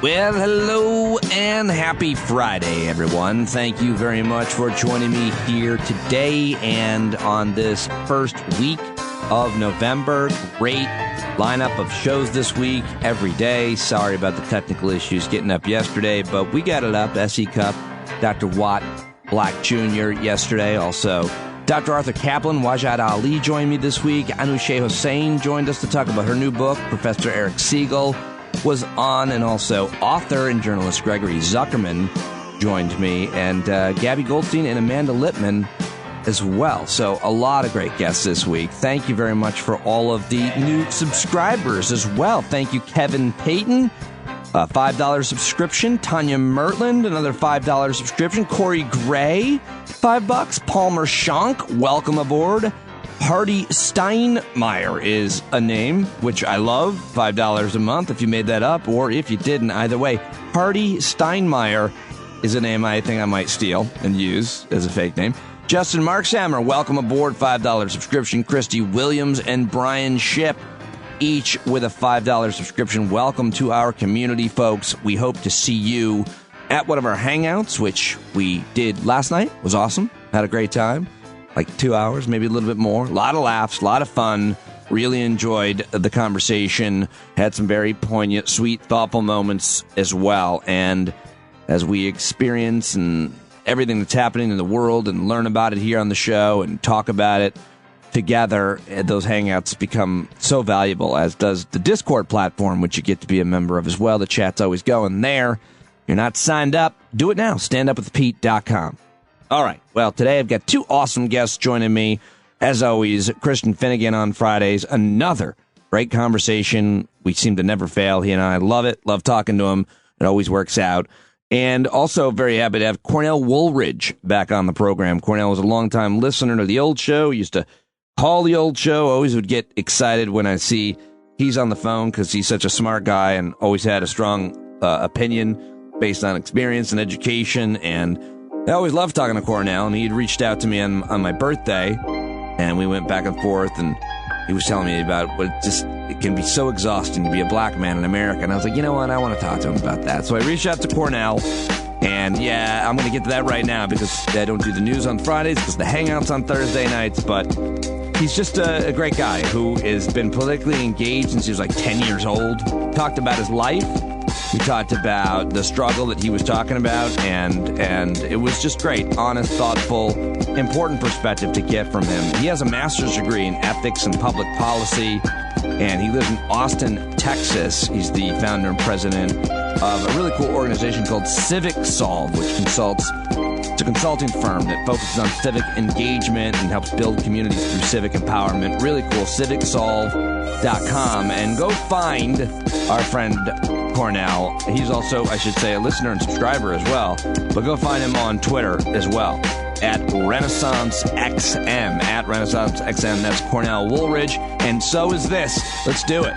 Well, hello and happy Friday, everyone. Thank you very much for joining me here today and on this first week of November. Great lineup of shows this week, every day. Sorry about the technical issues getting up yesterday, but we got it up. SE Cup, Dr. Watt Black Jr. yesterday. Also, Dr. Arthur Kaplan, Wajid Ali joined me this week. Anousheh Hossain joined us to talk about her new book. Professor Eric Siegel was on, and also author and journalist Gregory Zuckerman joined me, and Gabby Goldstein and Amanda Lippman as well. So a lot of great guests this week. Thank you very much for all of the new subscribers as well. Thank you, Kevin Payton, a $5 subscription. Tanya Mertland, another $5 subscription. Corey Gray, $5. Palmer Schonk, welcome aboard. Hardy Steinmeier is a name, which I love. $5 a month if you made that up, or if you didn't. Either way, Hardy Steinmeier is a name I think I might steal and use as a fake name. Justin Markshammer, welcome aboard. $5 subscription. Christy Williams and Brian Shipp, each with a $5 subscription. Welcome to our community, folks. We hope to see you at one of our hangouts, which we did last night. It was awesome. Had a great time. Like 2 hours, maybe a little bit more. A lot of laughs, a lot of fun. Really enjoyed the conversation. Had some very poignant, sweet, thoughtful moments as well. And as we experience and everything that's happening in the world and learn about it here on the show and talk about it together, those hangouts become so valuable, as does the Discord platform, which you get to be a member of as well. The chat's always going there. If you're not signed up, do it now. StandUpWithPete.com. All right. Well, today I've got two awesome guests joining me. As always, Christian Finnegan on Fridays. Another great conversation. We seem to never fail. He and I love it. Love talking to him. It always works out. And also very happy to have Cornell Woolridge back on the program. Cornell was a longtime listener to the old show. He used to call the old show. Always would get excited when I see he's on the phone because he's such a smart guy and always had a strong opinion based on experience and education. And I always loved talking to Cornell, and he'd reached out to me on my birthday, and we went back and forth, and he was telling me about what it can be so exhausting to be a black man in America. And I was like, you know what? I want to talk to him about that. So I reached out to Cornell, and yeah, I'm going to get to that right now because I don't do the news on Fridays because the Hangouts on Thursday nights, but he's just a great guy who has been politically engaged since he was like 10 years old. Talked about his life. We talked about the struggle that he was talking about, and it was just great, honest, thoughtful, important perspective to get from him. He has a master's degree in ethics and public policy, and he lives in Austin, Texas. He's the founder and president of a really cool organization called CivicSolve, which it's a consulting firm that focuses on civic engagement and helps build communities through civic empowerment. Really cool, CivicSolve.com. And go find our friend Cornell. He's also, I should say, a listener and subscriber as well. But go find him on Twitter as well, at RenaissanceXM. At RenaissanceXM. That's Cornell Woolridge. And so is this. Let's do it.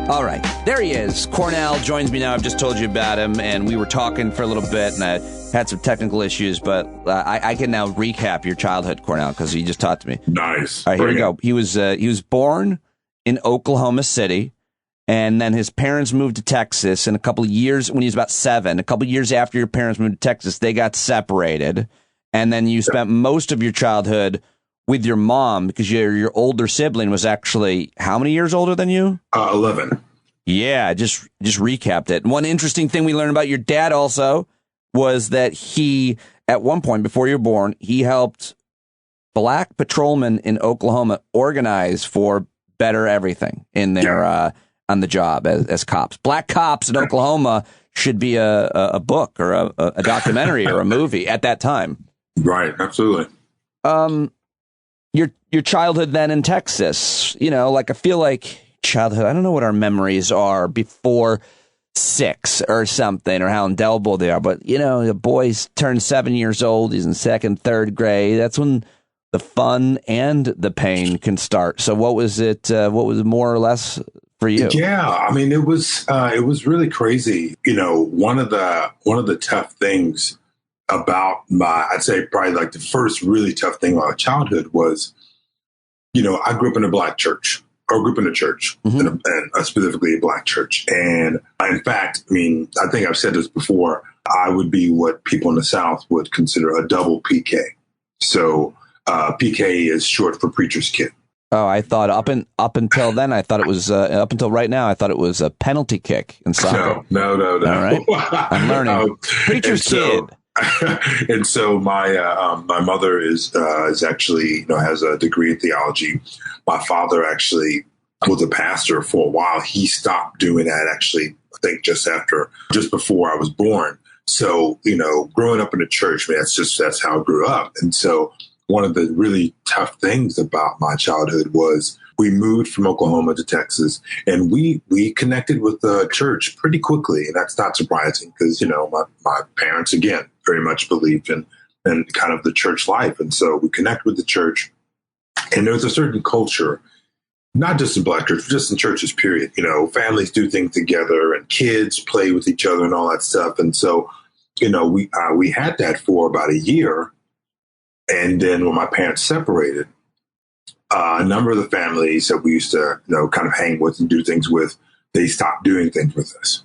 All right. There he is. Cornell joins me now. I've just told you about him, and we were talking for a little bit, and I had some technical issues, but I can now recap your childhood, Cornell, because you just talked to me. Nice. All right, here we go. He was born in Oklahoma City, and then his parents moved to Texas. And a couple of years, when he was about 7, a couple of years after your parents moved to Texas, they got separated. And then you spent most of your childhood with your mom because your older sibling was actually how many years older than you? 11. Yeah, just recapped it. One interesting thing we learned about your dad also was that he, at one point before you were born, he helped black patrolmen in Oklahoma organize for better everything in their on the job as cops. Black cops in Oklahoma should be a book or a documentary or a movie at that time. Right, absolutely. Your childhood then in Texas, I feel like childhood, I don't know what our memories are before 6 or something, or how indelible they are, but the boys turn 7 years old, he's in 2nd, 3rd grade. That's when the fun and the pain can start. So what was it more or less for you? Yeah, I mean, it was really crazy. One of the tough things about I'd say probably like the first really tough thing about childhood was, I grew up in a black church. I grew up in a church, and specifically a Black church. And in fact, I mean, I think I've said this before, I would be what people in the South would consider a double PK. So PK is short for preacher's kid. Oh, I thought up until then, I thought it was up until right now, I thought it was a penalty kick in soccer. No. All right, I'm learning. Preacher's kid. And so my mother is actually has a degree in theology. My father actually was a pastor for a while. He stopped doing that actually, I think just before I was born. So growing up in the church, man, that's how I grew up. And so one of the really tough things about my childhood was we moved from Oklahoma to Texas, and we connected with the church pretty quickly. And that's not surprising because, my parents, again, very much believed in kind of the church life. And so we connect with the church, and there's a certain culture, not just in Black church, but just in churches, period. Families do things together and kids play with each other and all that stuff. And so, we had that for about a year. And then when my parents separated, a number of the families that we used to, kind of hang with and do things with, they stopped doing things with us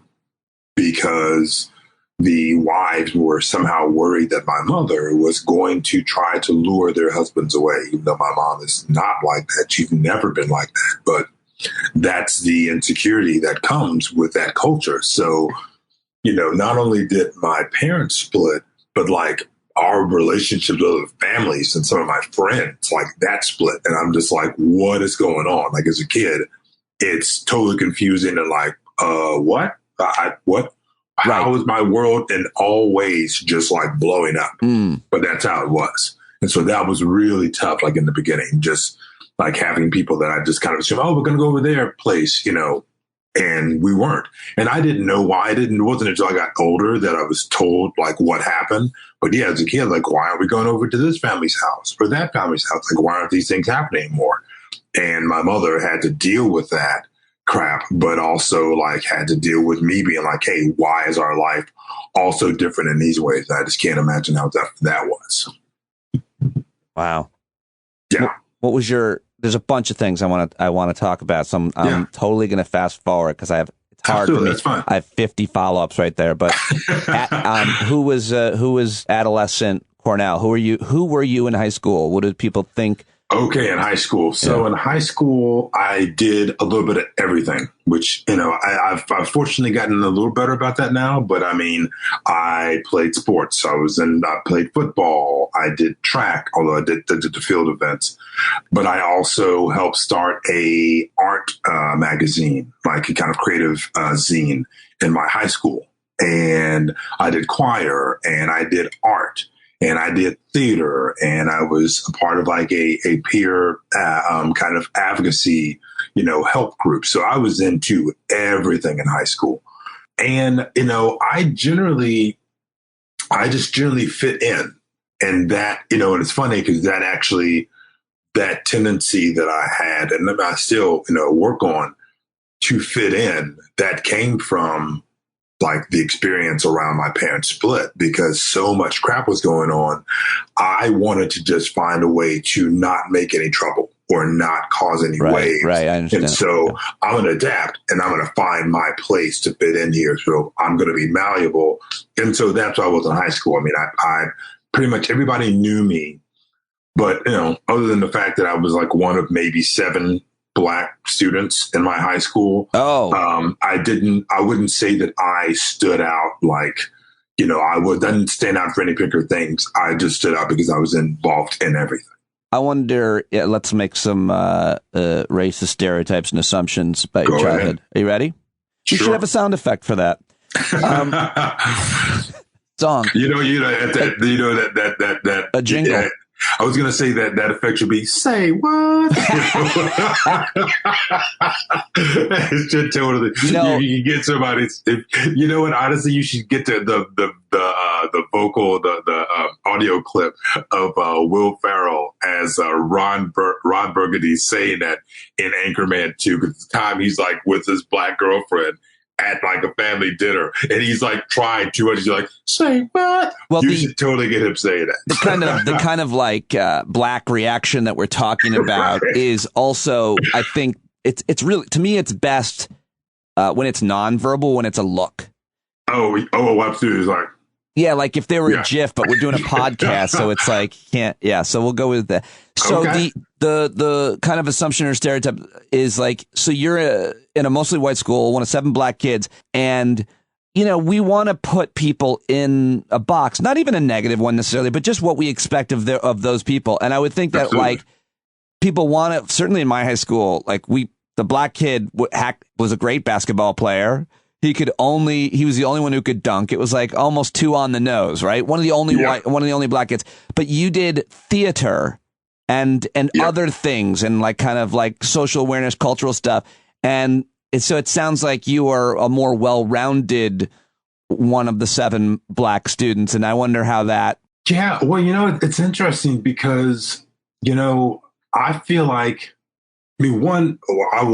because the wives were somehow worried that my mother was going to try to lure their husbands away, even though my mom is not like that. She's never been like that. But that's the insecurity that comes with that culture. So, not only did my parents split, but like our relationships with other families and some of my friends, like that split. And I'm just like, what is going on? Like as a kid, it's totally confusing and like, what? What? How is my world in all ways just like blowing up? But that's how it was. And so that was really tough, like in the beginning, just like having people that I just kind of assume, oh, we're going to go over their place, and we weren't. And I didn't know why. It wasn't until I got older that I was told like what happened. But yeah, as a kid, like, why aren't we going over to this family's house or that family's house? Like, why aren't these things happening anymore? And my mother had to deal with that crap, but also like had to deal with me being like, hey, why is our life also different in these ways? I just can't imagine how that was. Wow. Yeah. What was there's a bunch of things I want to talk about. So I'm totally going to fast forward because it's hard for me. That's fine. I have 50 follow-ups right there. But who was adolescent Cornell? Who were you in high school? What did people think? Okay, in high school. So in high school, I did a little bit of everything, which, I've fortunately gotten a little better about that now. But I mean, I played sports. I played football. I did track, although I did the field events. But I also helped start a art magazine, like a kind of creative zine in my high school. And I did choir and I did art. And I did theater, and I was a part of like a peer kind of advocacy, help group. So I was into everything in high school. And, I just generally fit in. And that, and it's funny because that tendency that I had, and I still, work on to fit in, that came from like the experience around my parents' split, because so much crap was going on. I wanted to just find a way to not make any trouble or not cause any waves. Right, I understand. And so I'm going to adapt and I'm going to find my place to fit in here. So I'm going to be malleable. And so that's why I was in high school. I mean, I pretty much everybody knew me, but, other than the fact that I was like one of maybe 7 Black students in my high school. I wouldn't say that I stood out like, I didn't stand out for any particular things. I just stood out because I was involved in everything. I wonder, let's make some racist stereotypes and assumptions about your childhood. Ahead. Are you ready? Sure. You should have a sound effect for that. Song. That a jingle. Yeah, I was going to say that effect should be, say what? It's just totally, you get somebody, what, honestly, you should get to the vocal, the audio clip of Will Ferrell as Ron Burgundy saying that in Anchorman 2, because the time he's like with his Black girlfriend at like a family dinner, and he's like trying too much. He's like, say what? Well, you should totally get him saying that. The kind of like Black reaction that we're talking about is also, I think, it's really, to me, it's best when it's nonverbal, when it's a look. Oh, absolutely. It's like, yeah, like if they were a GIF, but we're doing a podcast, so it's like can't. Yeah, so we'll go with that. So the kind of assumption or stereotype is like, so you're in a mostly white school, one of 7 black kids, and we want to put people in a box, not even a negative one necessarily, but just what we expect of those people. And I would think that like people want to, certainly in my high school, like the black kid was a great basketball player. He was the only one who could dunk. It was like almost 2 on the nose, right? One of the only black kids. But you did theater and other things and like kind of like social awareness, cultural stuff. And so it sounds like you are a more well-rounded one of the 7 black students. And I wonder how that. Yeah. Well, it's interesting because, I feel like, one, I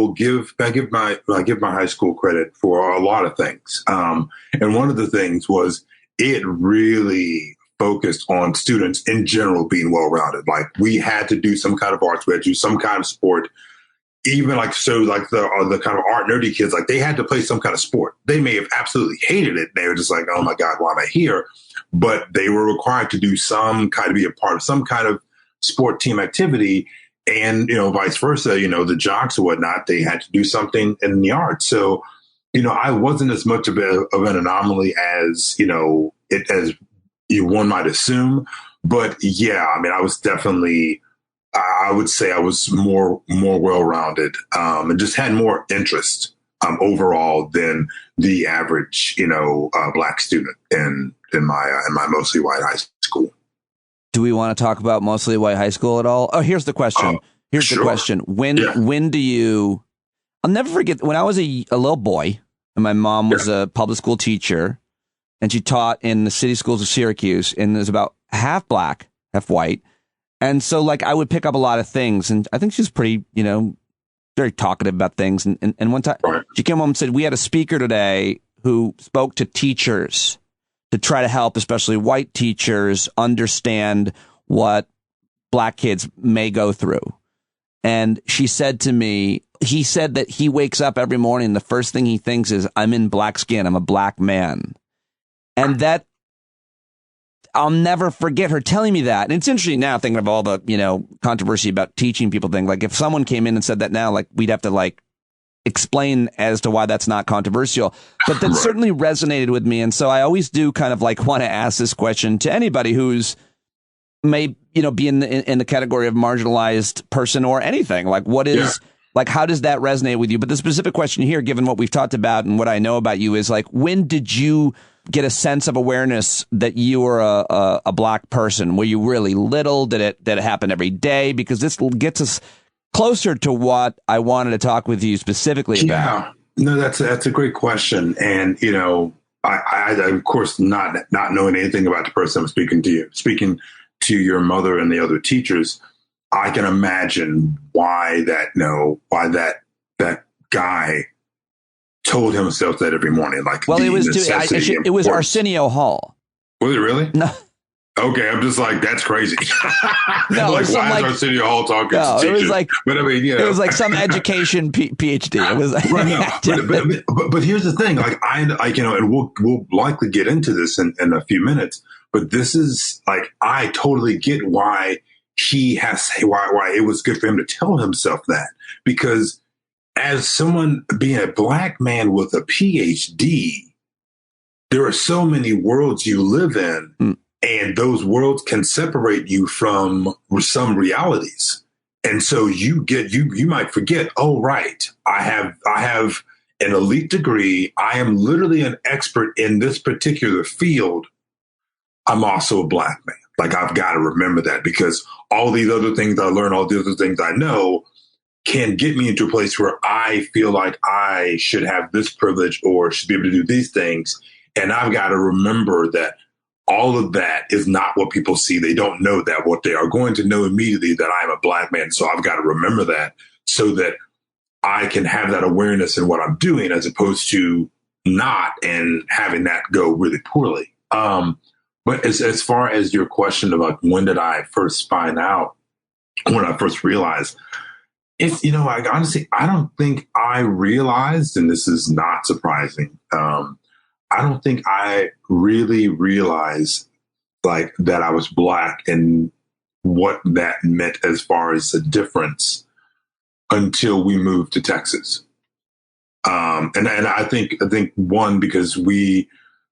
give my high school credit for a lot of things. And one of the things was it really focused on students in general being well-rounded. Like we had to do some kind of arts, we had to do some kind of sport. Even like, so like the kind of art nerdy kids, like they had to play some kind of sport. They may have absolutely hated it. They were just like, oh my God, why am I here? But they were required to do be a part of some kind of sport team activity. And, vice versa, the jocks or whatnot, they had to do something in the arts. So, I wasn't as much of an anomaly as, as one might assume. But yeah, I was definitely, I would say I was more well-rounded and just had more interest overall than the average, black student in my mostly white high school. Do we want to talk about mostly white high school at all? Oh, here's the question. The question. When do you, I'll never forget when I was a little boy and my mom was a public school teacher and she taught in the city schools of Syracuse and there's about half black, half white. And so like I would pick up a lot of things and I think she's pretty, very talkative about things. And one time she came home and said, we had a speaker today who spoke to teachers to try to help, especially white teachers, understand what black kids may go through. And she said to me, he said that he wakes up every morning, the first thing he thinks is, I'm in black skin, I'm a black man. And that, I'll never forget her telling me that. And it's interesting now thinking of all the, controversy about teaching people things. Like if someone came in and said that now, like we'd have to like explain as to why that's not controversial, but that certainly resonated with me. And so I always do kind of like want to ask this question to anybody who's may, be in the category of marginalized person or anything. Like what is, like, how does that resonate with you? But the specific question here, given what we've talked about and what I know about you is like, when did you get a sense of awareness that you were a black person? Were you really little? Did it happen every day? Because this gets us closer to what I wanted to talk with you specifically about. No, that's a great question. And, I of course, not knowing anything about the person I'm speaking to your mother and the other teachers, I can imagine why that guy told himself that every morning. Like, well, it was Arsenio Hall. Was it really? No. Okay, I'm just like, that's crazy. No, like, why is Arsenio Hall talking to teachers? It was like, but I mean, it was like some education PhD. It was like, but here's the thing, like and we'll likely get into this in a few minutes. But this is like, I totally get why why it was good for him to tell himself that, because as someone being a black man with a PhD, there are so many worlds you live in. And those worlds can separate you from some realities. And so you might forget, oh, right, I have an elite degree. I am literally an expert in this particular field. I'm also a black man. Like, I've got to remember that, because all these other things I learn, all the other things I know can get me into a place where I feel like I should have this privilege or should be able to do these things. And I've got to remember that all of that is not what people see. They don't know that. What they are going to know immediately, that I'm a black man. So I've got to remember that so that I can have that awareness in what I'm doing, as opposed to not and having that go really poorly. But as far as your question about when did I first find out, when I first realized, It's, I honestly, I don't think I realized, and this is not surprising. I don't think I really realized like that I was black and what that meant as far as the difference until we moved to Texas. And I think one, because even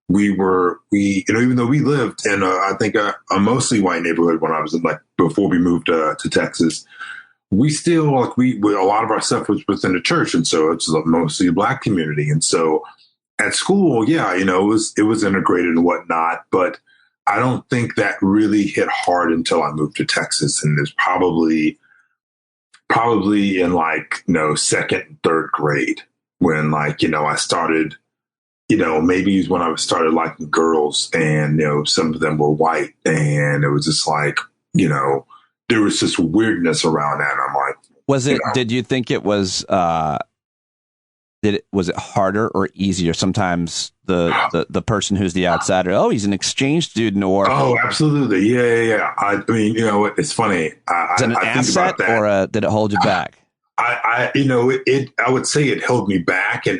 though we lived in a mostly white neighborhood when I was before we moved to Texas, we still a lot of our stuff was within the church. And so it's mostly a black community. And so at school, yeah, it was integrated and whatnot, but I don't think that really hit hard until I moved to Texas. And it's probably in second, third grade when I started, maybe it's when I started liking girls and, some of them were white and it was just there was this weirdness around that. I'm like, did you think it was, was it harder or easier? Sometimes the person who's the outsider, oh, he's an exchange student, or oh, absolutely, yeah. I mean, it's funny. Is it an asset, or did it hold you back? I would say it held me back, and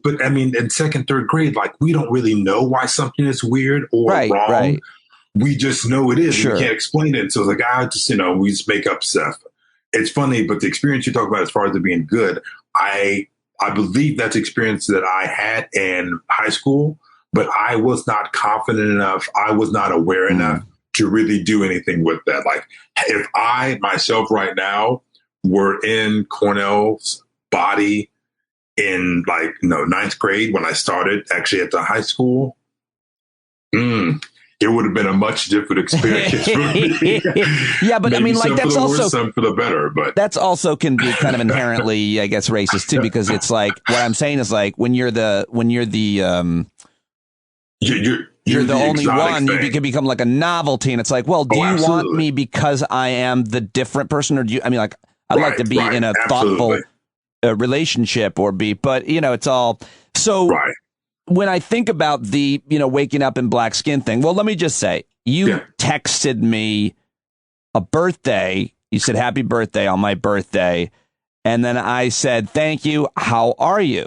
but I mean, in second, third grade, we don't really know why something is weird or wrong. Right. We just know it is. Sure. We can't explain it. So I just, we just make up stuff. It's funny, but the experience you talk about as far as it being good, I believe that's experience that I had in high school, but I was not confident enough. I was not aware enough to really do anything with that. Like if I myself right now were in Cornell's body in ninth grade when I started actually at the high school, it would have been a much different experience for me. Yeah, but I mean, that's also worse, some for the better. But that's also can be kind of inherently, I guess, racist too, because it's what I'm saying is when you're the you're the only one, you can become like a novelty, and it's like, well, do you want me because I am the different person, or do you? I mean, I'd like to be in a thoughtful relationship or be, but it's all so. Right. When I think about the, waking up in black skin thing, well, let me just say, you texted me a birthday. You said, happy birthday on my birthday. And then I said, thank you. How are you?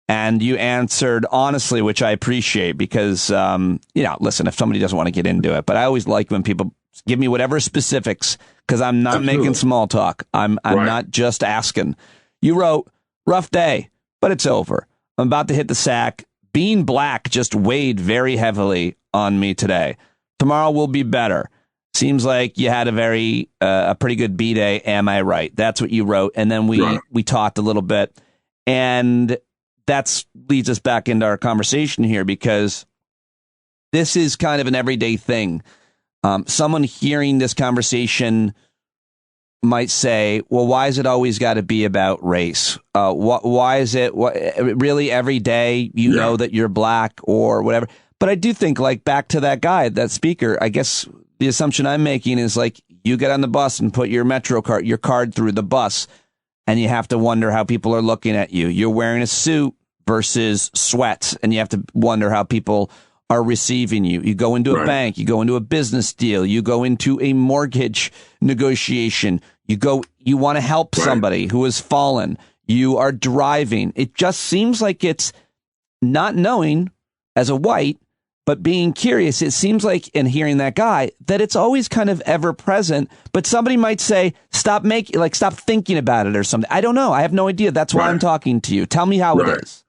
And you answered honestly, which I appreciate because, listen, if somebody doesn't want to get into it, but I always like when people give me whatever specifics because I'm not making small talk. I'm not just asking. You wrote, rough day, but it's over. I'm about to hit the sack. Being black just weighed very heavily on me today. Tomorrow will be better. Seems like you had a pretty good B-day. Am I right? That's what you wrote. And then we talked a little bit. And that leads us back into our conversation here because this is kind of an everyday thing. Someone hearing this conversation might say, well, why is it always got to be about race? Why is it really every day you know that you're black or whatever? But I do think back to that guy, that speaker, I guess the assumption I'm making is you get on the bus and put your your card through the bus and you have to wonder how people are looking at you. You're wearing a suit versus sweats and you have to wonder how people are receiving you. You go into a bank, you go into a business deal, you go into a mortgage negotiation, you want to help somebody who has fallen, you are driving. It just seems like it's not knowing as a white, but being curious. It seems like in hearing that guy that it's always kind of ever present, but somebody might say, stop thinking about it or something. I don't know. I have no idea. That's why I'm talking to you. Tell me how it is.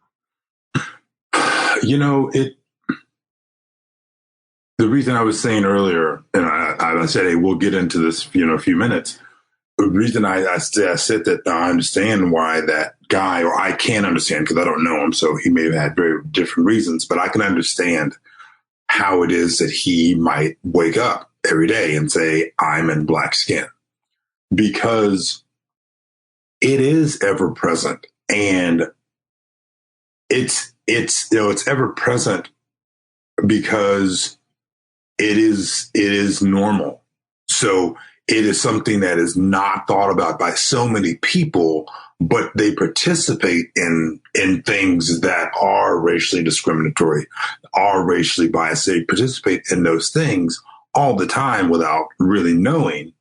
The reason I was saying earlier, and I said, hey, we'll get into this, a few minutes. The reason I said that I understand why that guy, or I can't understand because I don't know him, so he may have had very different reasons, but I can understand how it is that he might wake up every day and say, I'm in black skin, because it is ever present, and it's ever present because it is normal. So it is something that is not thought about by so many people, but they participate in things that are racially discriminatory, are racially biased. They participate in those things all the time without really knowing.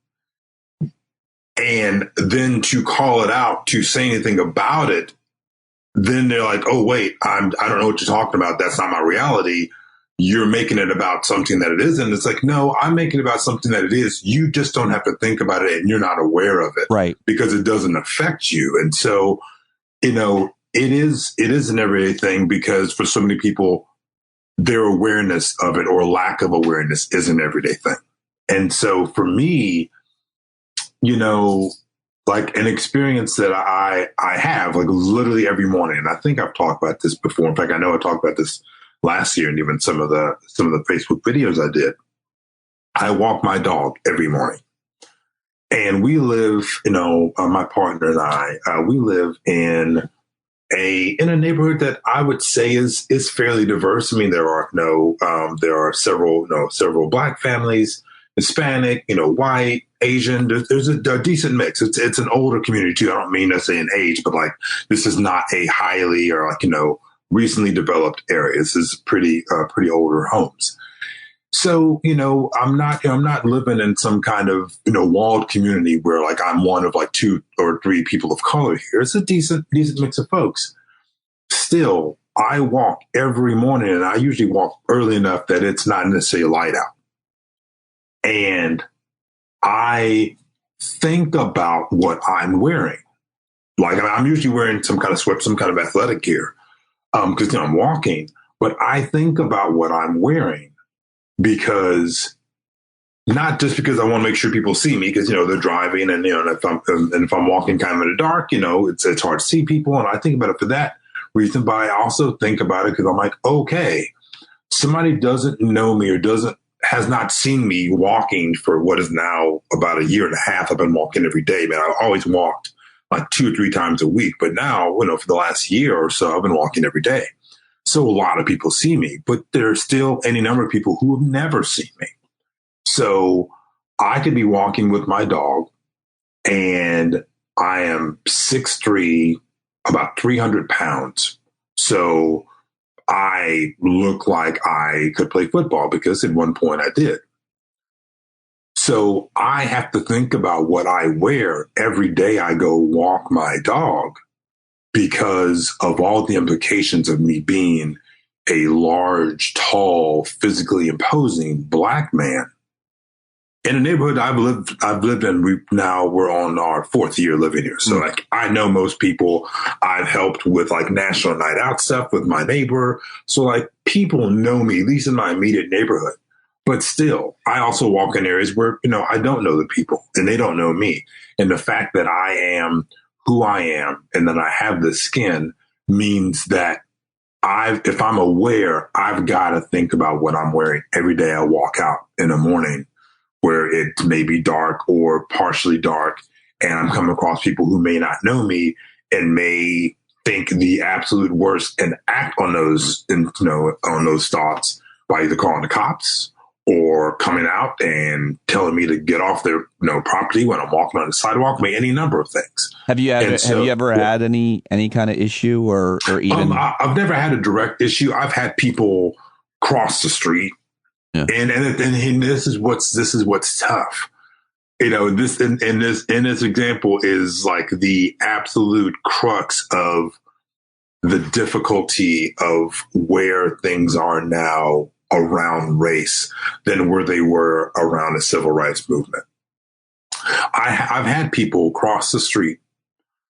And then to call it out, to say anything about it, then they're like, oh, wait, I don't know what you're talking about. That's not my reality. You're making it about something that it isn't. It's like, no, I'm making it about something that it is. You just don't have to think about it and you're not aware of it. Right. Because it doesn't affect you. And so, you know, it is an everyday thing because for so many people, their awareness of it or lack of awareness is an everyday thing. And so for me, you know, like an experience that I have like literally every morning. And I think I've talked about this before. In fact, I know I talked about this last year and even some of the Facebook videos I did. I walk my dog every morning. And we live, you know, my partner and I, we live in a neighborhood that I would say is fairly diverse. I mean, there are several Black families, Hispanic, you know, white, Asian. There's a decent mix. It's an older community too. I don't mean necessarily in age, but like this is not a highly or like, you know, recently developed area. This is pretty older homes. So, you know, I'm not living in some kind of, you know, walled community where like I'm one of like 2 or 3 people of color here. It's a decent mix of folks. Still, I walk every morning and I usually walk early enough that it's not necessarily light out. And I think about what I'm wearing. Like I'm usually wearing some kind of sweat, some kind of athletic gear because you know, I'm walking, but I think about what I'm wearing. Because not just because I want to make sure people see me, because you know they're driving, and you know if I'm walking kind of in the dark, you know it's hard to see people, and I think about it for that reason. But I also think about it because I'm like, okay, somebody doesn't know me or has not seen me walking for what is now about a year and a half. I've been walking every day, man. I've always walked like 2 or 3 times a week, but now you know for the last year or so, I've been walking every day. So a lot of people see me, but there's still any number of people who have never seen me. So I could be walking with my dog and I am 6'3", about 300 pounds. So I look like I could play football because at one point I did. So I have to think about what I wear every day I go walk my dog, because of all the implications of me being a large, tall, physically imposing Black man in a neighborhood I've lived in. We're on our 4th year living here. So like, I know most people. I've helped with like National Night Out stuff with my neighbor. So like people know me, at least in my immediate neighborhood, but still I also walk in areas where, you know, I don't know the people and they don't know me. And the fact that I am who I am and that I have the skin means that if I'm aware, I've got to think about what I'm wearing every day I walk out in the morning where it may be dark or partially dark. And I'm coming across people who may not know me and may think the absolute worst and act on those, on those thoughts by either calling the cops or coming out and telling me to get off their property when I'm walking on the sidewalk. I mean, any number of things. Have you ever had any kind of issue or even? I've never had a direct issue. I've had people cross the street, and this is what's tough. You know, this in this example is like the absolute crux of the difficulty of where things are now around race than where they were around the civil rights movement. I've had people cross the street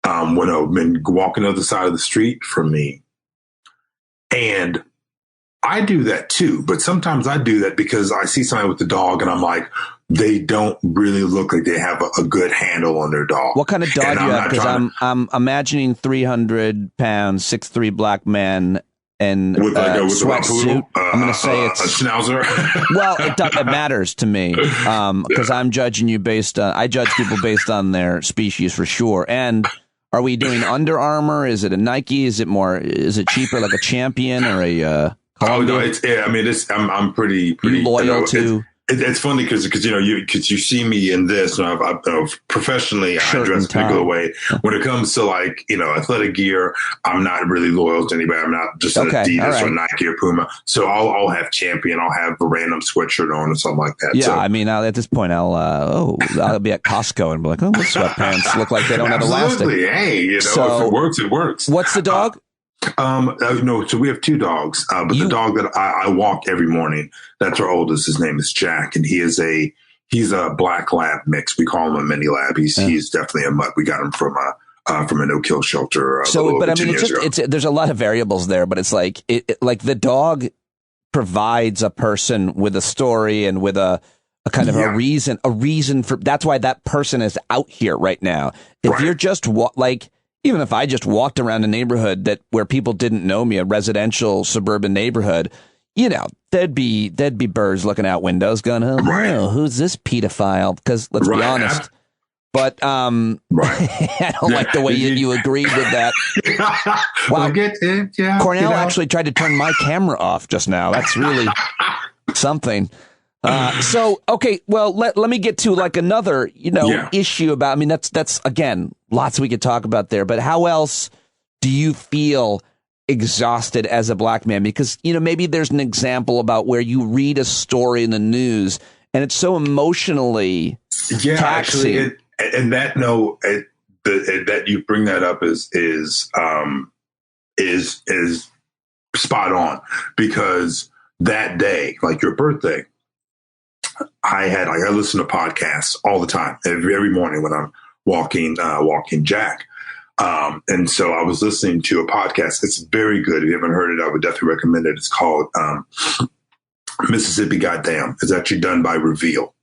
when I've been walking the other side of the street from me. And I do that too, but sometimes I do that because I see somebody with the dog and I'm like, they don't really look like they have a good handle on their dog. What kind of dog do you have? Because I'm imagining 300 pounds, 6'3" Black man and with sweatsuit. I'm going to say it's a schnauzer. Well, it matters to me because I'm judging you I judge people based on their species for sure. And are we doing Under Armour? Is it a Nike? Is it cheaper like a Champion or a Columbia? Oh no, I'm pretty loyal to It's funny because you see me in this, and I've professionally I dress a particular way. When it comes to like athletic gear, I'm not really loyal to anybody. I'm not just an Adidas or Nike or Puma. So I'll have Champion. I'll have a random sweatshirt on or something like that. Yeah, so, I mean, at this point, I'll be at Costco and be like, oh, those sweatpants look like they don't have elastic. Hey, so, if it works, it works. What's the dog? So we have two dogs, but the dog that I walk every morning, that's our oldest. His name is Jack, and he's a black lab mix. We call him a mini lab. He's definitely a mutt. We got him from a no-kill shelter. But I mean, there's a lot of variables there, but it's like like the dog provides a person with a story and with a kind of a reason for. That's why that person is out here right now. If you're just even if I just walked around a neighborhood where people didn't know me, a residential suburban neighborhood, there'd be birds looking out windows going, oh, no, who's this pedophile? Because let's be honest. But I don't like the way you agreed with that. Wow. Cornell actually tried to turn my camera off just now. That's really something. Okay, well, let me get to like another, issue about, I mean, that's again, lots we could talk about there, but how else do you feel exhausted as a black man? Because, maybe there's an example about where you read a story in the news and it's so emotionally taxing. Actually, that you bring that up is spot on, because that day, like your birthday, I listen to podcasts all the time, every morning when I'm walking Jack. And so I was listening to a podcast. It's very good. If you haven't heard it, I would definitely recommend it. It's called Mississippi Goddamn. It's actually done by Reveal.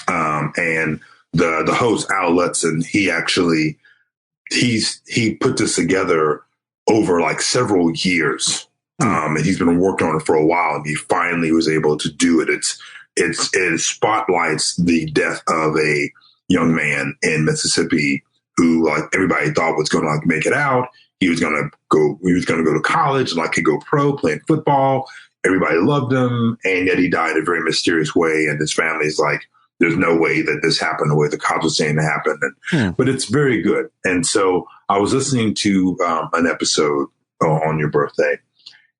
And the host, Al Lutzen, he put this together over like several years. And he's been working on it for a while, and he finally was able to do it. It spotlights the death of a young man in Mississippi who, like, everybody thought was going to like make it out. He was going to go to college and like could go pro playing football. Everybody loved him, and yet he died a very mysterious way. And his family's like, there's no way that this happened the way the cops were saying it happened. But it's very good. And so I was listening to an episode on your birthday,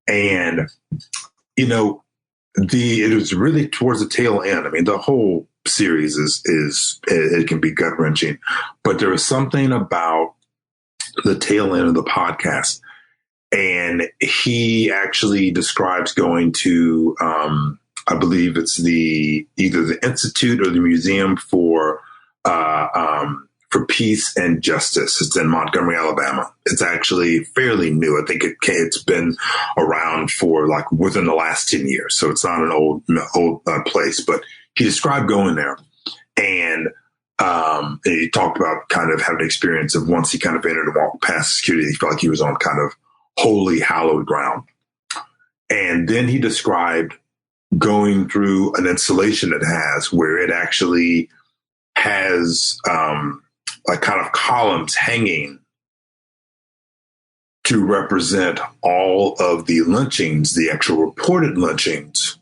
and it was really towards the tail end. I mean, the whole series it can be gut wrenching, but there was something about the tail end of the podcast, and he actually describes going to, I believe it's either the Institute or the Museum for Peace and Justice. It's in Montgomery, Alabama. It's actually fairly new. I think it's been around for like within the last 10 years. So it's not an old place, but he described going there, and he talked about kind of having an experience of once he kind of entered and walked past security, he felt like he was on kind of holy, hallowed ground. And then he described going through an installation it has where it actually has like kind of columns hanging to represent all of the lynchings, the actual reported lynchings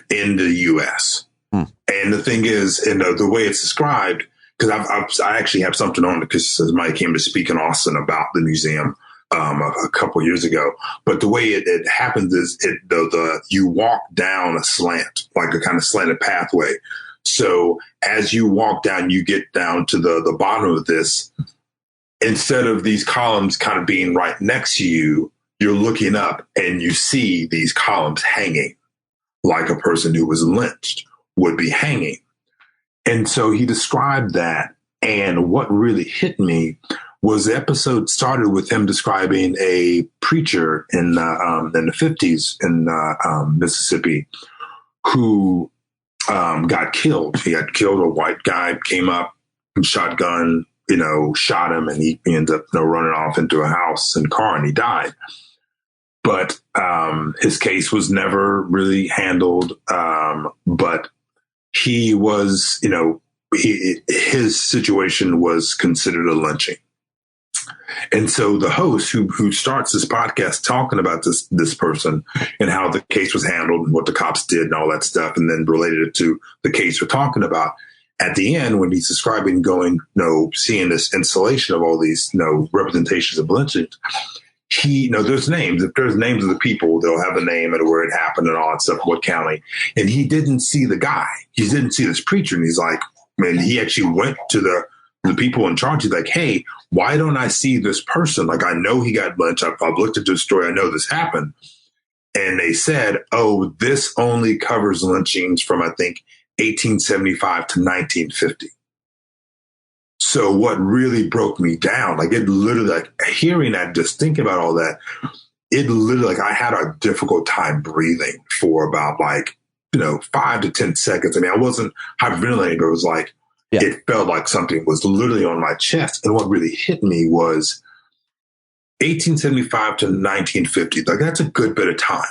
in the U.S. And the thing is, the way it's described, because I actually have something on it because somebody came to speak in Austin about the museum a couple years ago. But the way it happens is you walk down a slant, like a kind of slanted pathway. So as you walk down, you get down to the bottom of this. Instead of these columns kind of being right next to you, you're looking up and you see these columns hanging like a person who was lynched would be hanging. And so he described that. And what really hit me was the episode started with him describing a preacher in the 50s in Mississippi who got killed. He got killed. A white guy came up and shotgun, shot him, and he ended up running off into a house and car, and he died. But his case was never really handled. But he was, his situation was considered a lynching. And so the host who starts this podcast talking about this person and how the case was handled and what the cops did and all that stuff, and then related it to the case we're talking about. At the end, when he's describing going, seeing this installation of all these, representations of lynchings, there's names. If there's names of the people, they'll have the name and where it happened and all that stuff, what county. And he didn't see the guy. He didn't see this preacher. And he's like, man, he actually went to the people in charge. He's like, hey, why don't I see this person? Like, I know he got lynched. I've looked into the story. I know this happened. And they said, oh, this only covers lynchings from, I think, 1875 to 1950. So what really broke me down, like it literally, like hearing that, just thinking about all that, it literally, like I had a difficult time breathing for about 5 to 10 seconds. I mean, I wasn't hyperventilating, but it was like, It felt like something was literally on my chest. And what really hit me was 1875 to 1950. Like that's a good bit of time.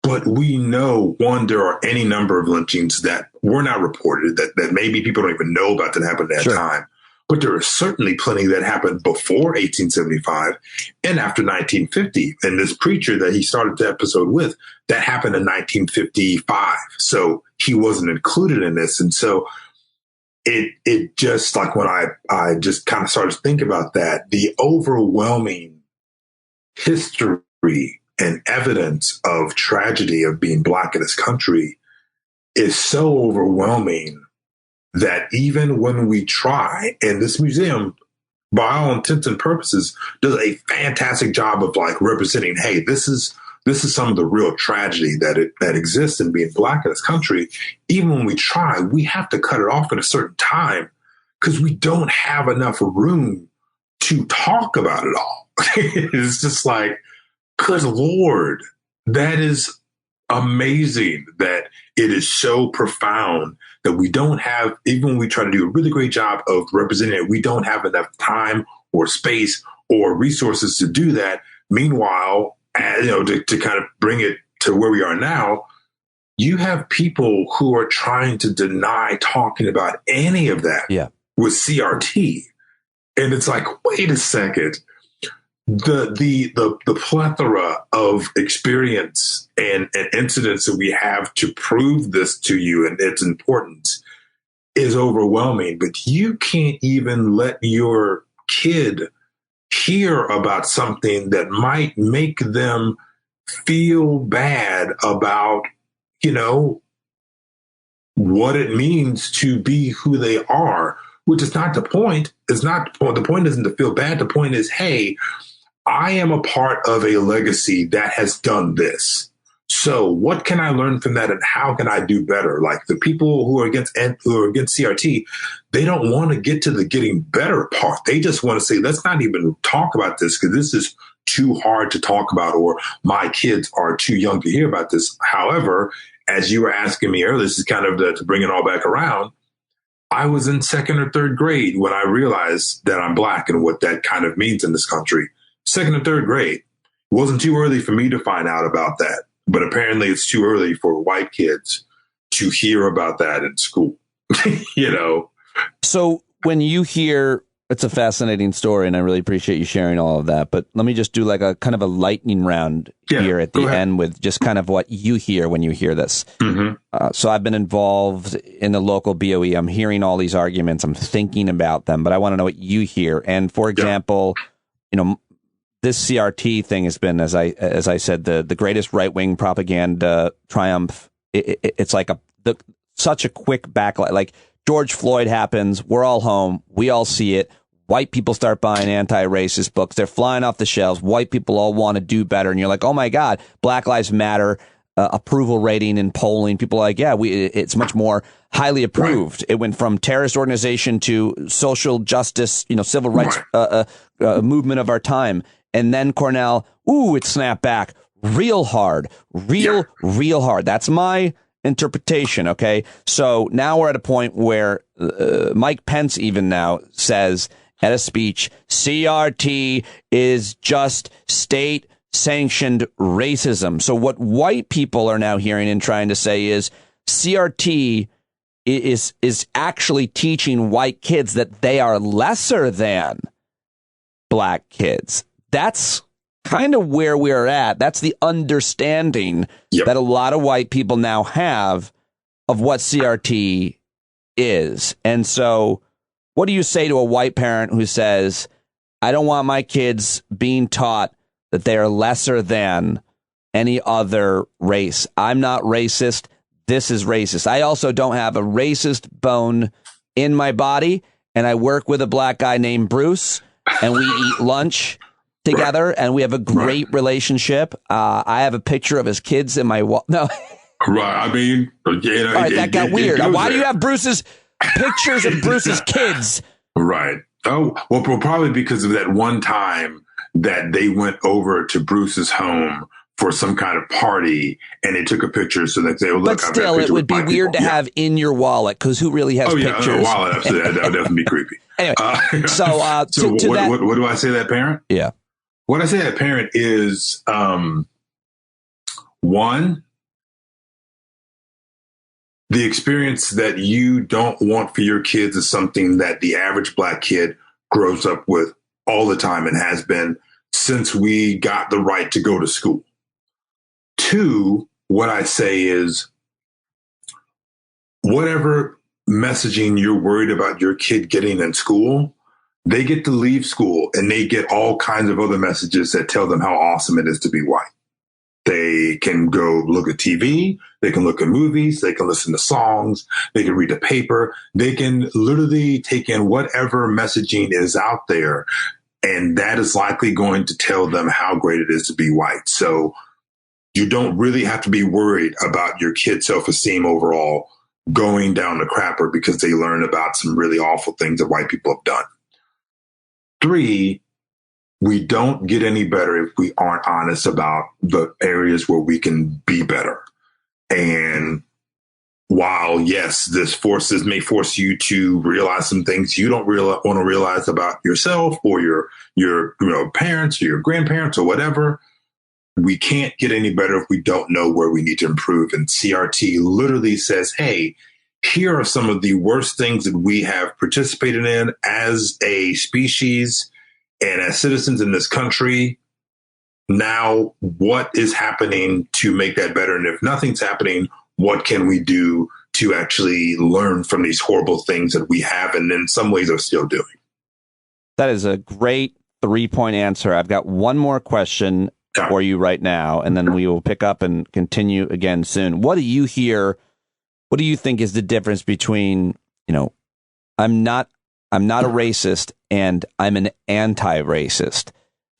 But we know, one, there are any number of lynchings that were not reported, that maybe people don't even know about that happened at that time. But there are certainly plenty that happened before 1875 and after 1950. And this preacher that he started the episode with, that happened in 1955. So he wasn't included in this. And so it just like when I just kind of started to think about that, the overwhelming history and evidence of tragedy of being Black in this country is so overwhelming that even when we try, and this museum, by all intents and purposes, does a fantastic job of like representing, hey, this is some of the real tragedy that exists in being Black in this country. Even when we try, we have to cut it off at a certain time because we don't have enough room to talk about it all. It's just like, good Lord, that is amazing that it is so profound that we don't have, even when we try to do a really great job of representing it, we don't have enough time or space or resources to do that. Meanwhile, to kind of bring it to where we are now, you have people who are trying to deny talking about any of that with CRT. And it's like, wait a second. The plethora of experience and incidents that we have to prove this to you and its importance is overwhelming, but you can't even let your kid hear about something that might make them feel bad about, what it means to be who they are, which is not the point. The point isn't to feel bad. The point is, hey, I am a part of a legacy that has done this. So what can I learn from that and how can I do better? Like the people who are against CRT, they don't want to get to the getting better part. They just want to say, let's not even talk about this because this is too hard to talk about, or my kids are too young to hear about this. However, as you were asking me earlier, this is kind of to bring it all back around. I was in second or third grade when I realized that I'm Black and what that kind of means in this country. Second and third grade. It wasn't too early for me to find out about that, but apparently it's too early for white kids to hear about that in school, So when you hear, it's a fascinating story and I really appreciate you sharing all of that, but let me just do like a kind of a lightning round here at the end with just kind of what you hear when you hear this. Mm-hmm. So I've been involved in the local BOE. I'm hearing all these arguments. I'm thinking about them, but I want to know what you hear. And for example, this CRT thing has been, as I said, the greatest right-wing propaganda triumph. It's like such a quick backlash. Like George Floyd happens, we're all home, we all see it. White people start buying anti-racist books. They're flying off the shelves. White people all want to do better, and you're like, oh my God, Black Lives Matter. Approval rating and polling. People are like, it's much more highly approved. Right. It went from terrorist organization to social justice, civil rights movement of our time. And then Cornell, it snapped back real hard, real hard. That's my interpretation. Okay. So now we're at a point where Mike Pence even now says at a speech, CRT is just state sanctioned racism. So what white people are now hearing and trying to say is CRT is actually teaching white kids that they are lesser than black kids. That's kind of where we're at. That's the understanding that a lot of white people now have of what CRT is. And so what do you say to a white parent who says, I don't want my kids being taught that they are lesser than any other race. I'm not racist. This is racist. I also don't have a racist bone in my body. And I work with a black guy named Bruce, and we eat lunch together, and we have a great relationship. I have a picture of his kids in my wall. No. Right. I mean, all right, that got weird. Why do you have Bruce's pictures of Bruce's kids? Right. Oh, well, probably because of that one time that they went over to Bruce's home for some kind of party, and they took a picture so that they would look. But still, it would be weird to have in your wallet, because who really has pictures? Oh, yeah, wallet, absolutely. That would definitely be creepy. Anyway, what do I say to that parent? Yeah. What I say to that parent is, one, the experience that you don't want for your kids is something that the average black kid grows up with all the time and has been since we got the right to go to school. Two, what I say is, whatever messaging you're worried about your kid getting in school, they get to leave school and they get all kinds of other messages that tell them how awesome it is to be white. They can go look at TV, they can look at movies, they can listen to songs, they can read the paper, they can literally take in whatever messaging is out there, and that is likely going to tell them how great it is to be white. So you don't really have to be worried about your kid's self-esteem overall going down the crapper because they learn about some really awful things that white people have done. Three, we don't get any better if we aren't honest about the areas where we can be better. And while, yes, this may force you to realize some things you don't want to realize about yourself or your parents or your grandparents or whatever, we can't get any better if we don't know where we need to improve. And CRT literally says, hey, here are some of the worst things that we have participated in as a species and as citizens in this country. Now, what is happening to make that better? And if nothing's happening, what can we do to actually learn from these horrible things that we have and in some ways are still doing? That is a great 3-point answer. I've got one more question for you right now, and then we will pick up and continue again soon. What do you hear? What do you think is the difference between, I'm not a racist and I'm an anti-racist?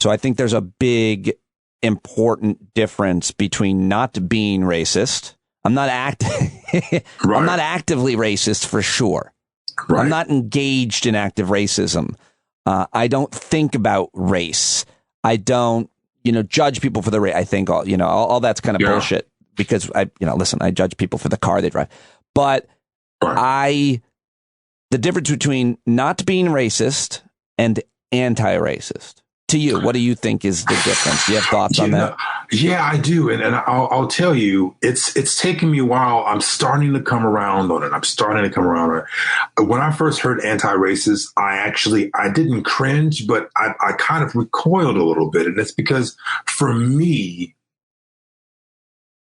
So I think there's a big, important difference between not being racist. I'm not I'm not actively racist for sure. Right. I'm not engaged in active racism. I don't think about race. I don't, judge people for the race. I think all that's kind of bullshit because I judge people for the car they drive. But the difference between not being racist and anti-racist. To you, what do you think is the difference? Do you have thoughts on that? Yeah, I do. And I'll tell you, it's taken me a while. I'm starting to come around on it. When I first heard anti-racist, I didn't cringe, but I kind of recoiled a little bit. And it's because for me,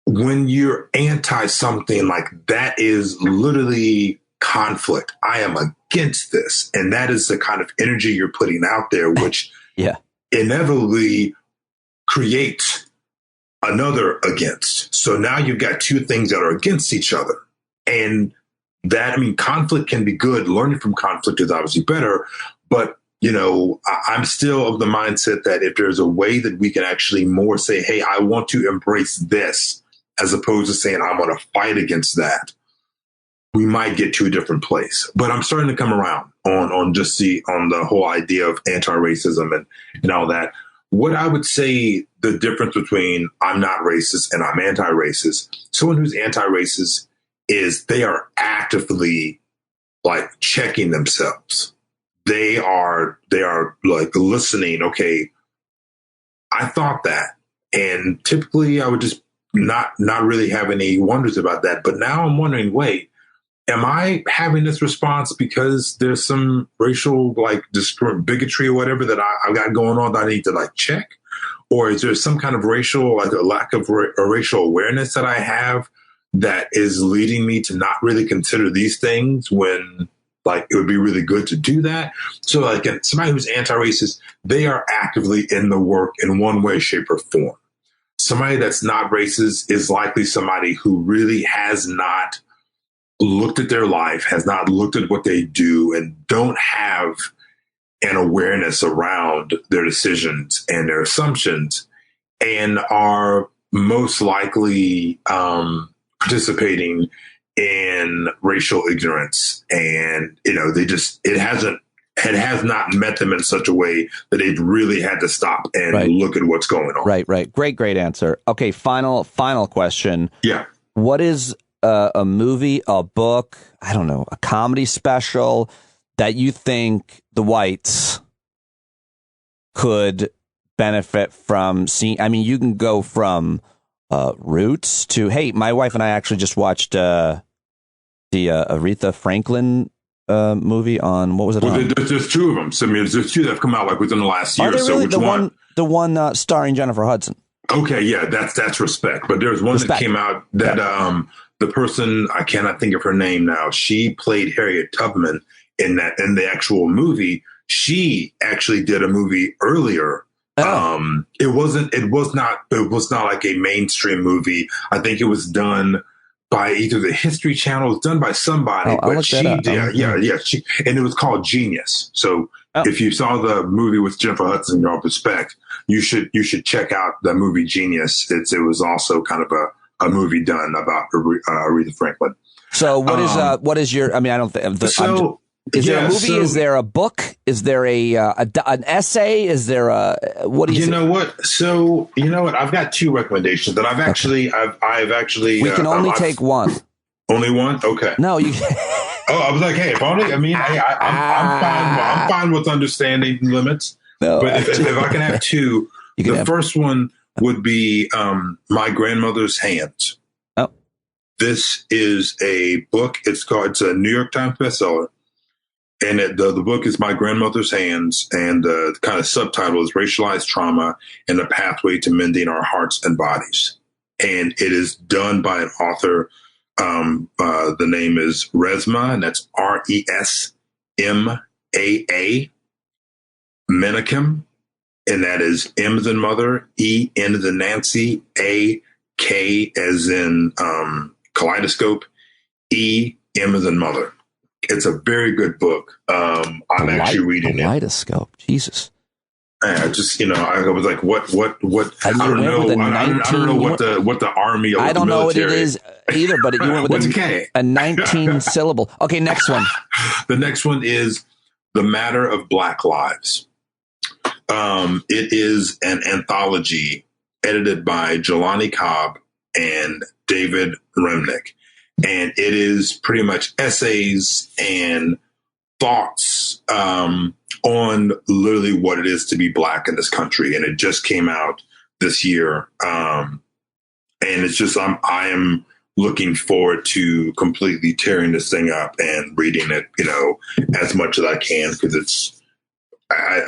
when you're anti something, like that is literally conflict. I am against this. And that is the kind of energy you're putting out there, which inevitably creates another against. So now you've got two things that are against each other. And conflict can be good. Learning from conflict is obviously better. But, I'm still of the mindset that if there's a way that we can actually more say, hey, I want to embrace this, as opposed to saying I'm going to fight against that, we might get to a different place. But I'm starting to come around on the whole idea of anti-racism and all that. What I would say the difference between I'm not racist and I'm anti-racist, someone who's anti-racist is they are actively like checking themselves. They are like listening. Okay, I thought that. And typically I would just not really have any wonders about that. But now I'm wondering, wait, am I having this response because there's some racial bigotry or whatever that I've got going on that I need to check? Or is there some kind of racial, a lack of racial awareness that I have that is leading me to not really consider these things when it would be really good to do that? So somebody who's anti-racist, they are actively in the work in one way, shape, or form. Somebody that's not racist is likely somebody who really has not looked at their life, has not looked at what they do, and don't have an awareness around their decisions and their assumptions, and are most likely participating in racial ignorance. And, it has not met them in such a way that they've really had to stop and look at what's going on. Right. Great answer. Okay. Final question. Yeah. What is a movie, a book, I don't know, a comedy special that you think the whites could benefit from seeing? I mean, you can go from Roots to, hey, my wife and I actually just watched the Aretha Franklin movie on, what was it? Well, there's two of them. So, there's two that have come out within the last year. So really? The one starring Jennifer Hudson. Okay, yeah, that's Respect. But there's one that came out that the person, I cannot think of her name now, she played Harriet Tubman in the actual movie. She actually did a movie earlier. It was not like a mainstream movie. I think it was done by either the History Channel, it was done by somebody, but she did. And it was called Genius. So if you saw the movie with Jennifer Hudson, Respect, you should check out the movie Genius. It was also kind of a movie done about Aretha Franklin. So what is your? I mean, I don't think. Is there a movie? Is there a book? Is there an essay? Is there a what do you? You know what? So you know what? I've got two recommendations that I've actually. We can only take one. Only one? Okay. No, you. I was like, hey, if only. I mean, I'm fine. I'm fine with understanding limits. No, but if I can have two, the first one would be My Grandmother's Hands. Oh. This is a book. It's a New York Times bestseller. And the book is My Grandmother's Hands, and the kind of subtitle is Racialized Trauma and the Pathway to Mending Our Hearts and Bodies. And it is done by an author. The name is Resmaa, and that's Resmaa Menakem, and that is M as in mother, E N as in Nancy, A K as in kaleidoscope, E M as in mother. It's a very good book. I'm actually reading kaleidoscope. Jesus. I just, I was like, what? I don't know. I don't know what the army. Or I don't know what it is either. But you went with a 19 syllable. Okay, next one. The next one is The Matter of Black Lives. It is an anthology edited by Jelani Cobb and David Remnick. And it is pretty much essays and thoughts on literally what it is to be Black in this country. And it just came out this year. And it's just, I am looking forward to completely tearing this thing up and reading it, as much as I can. Because it's,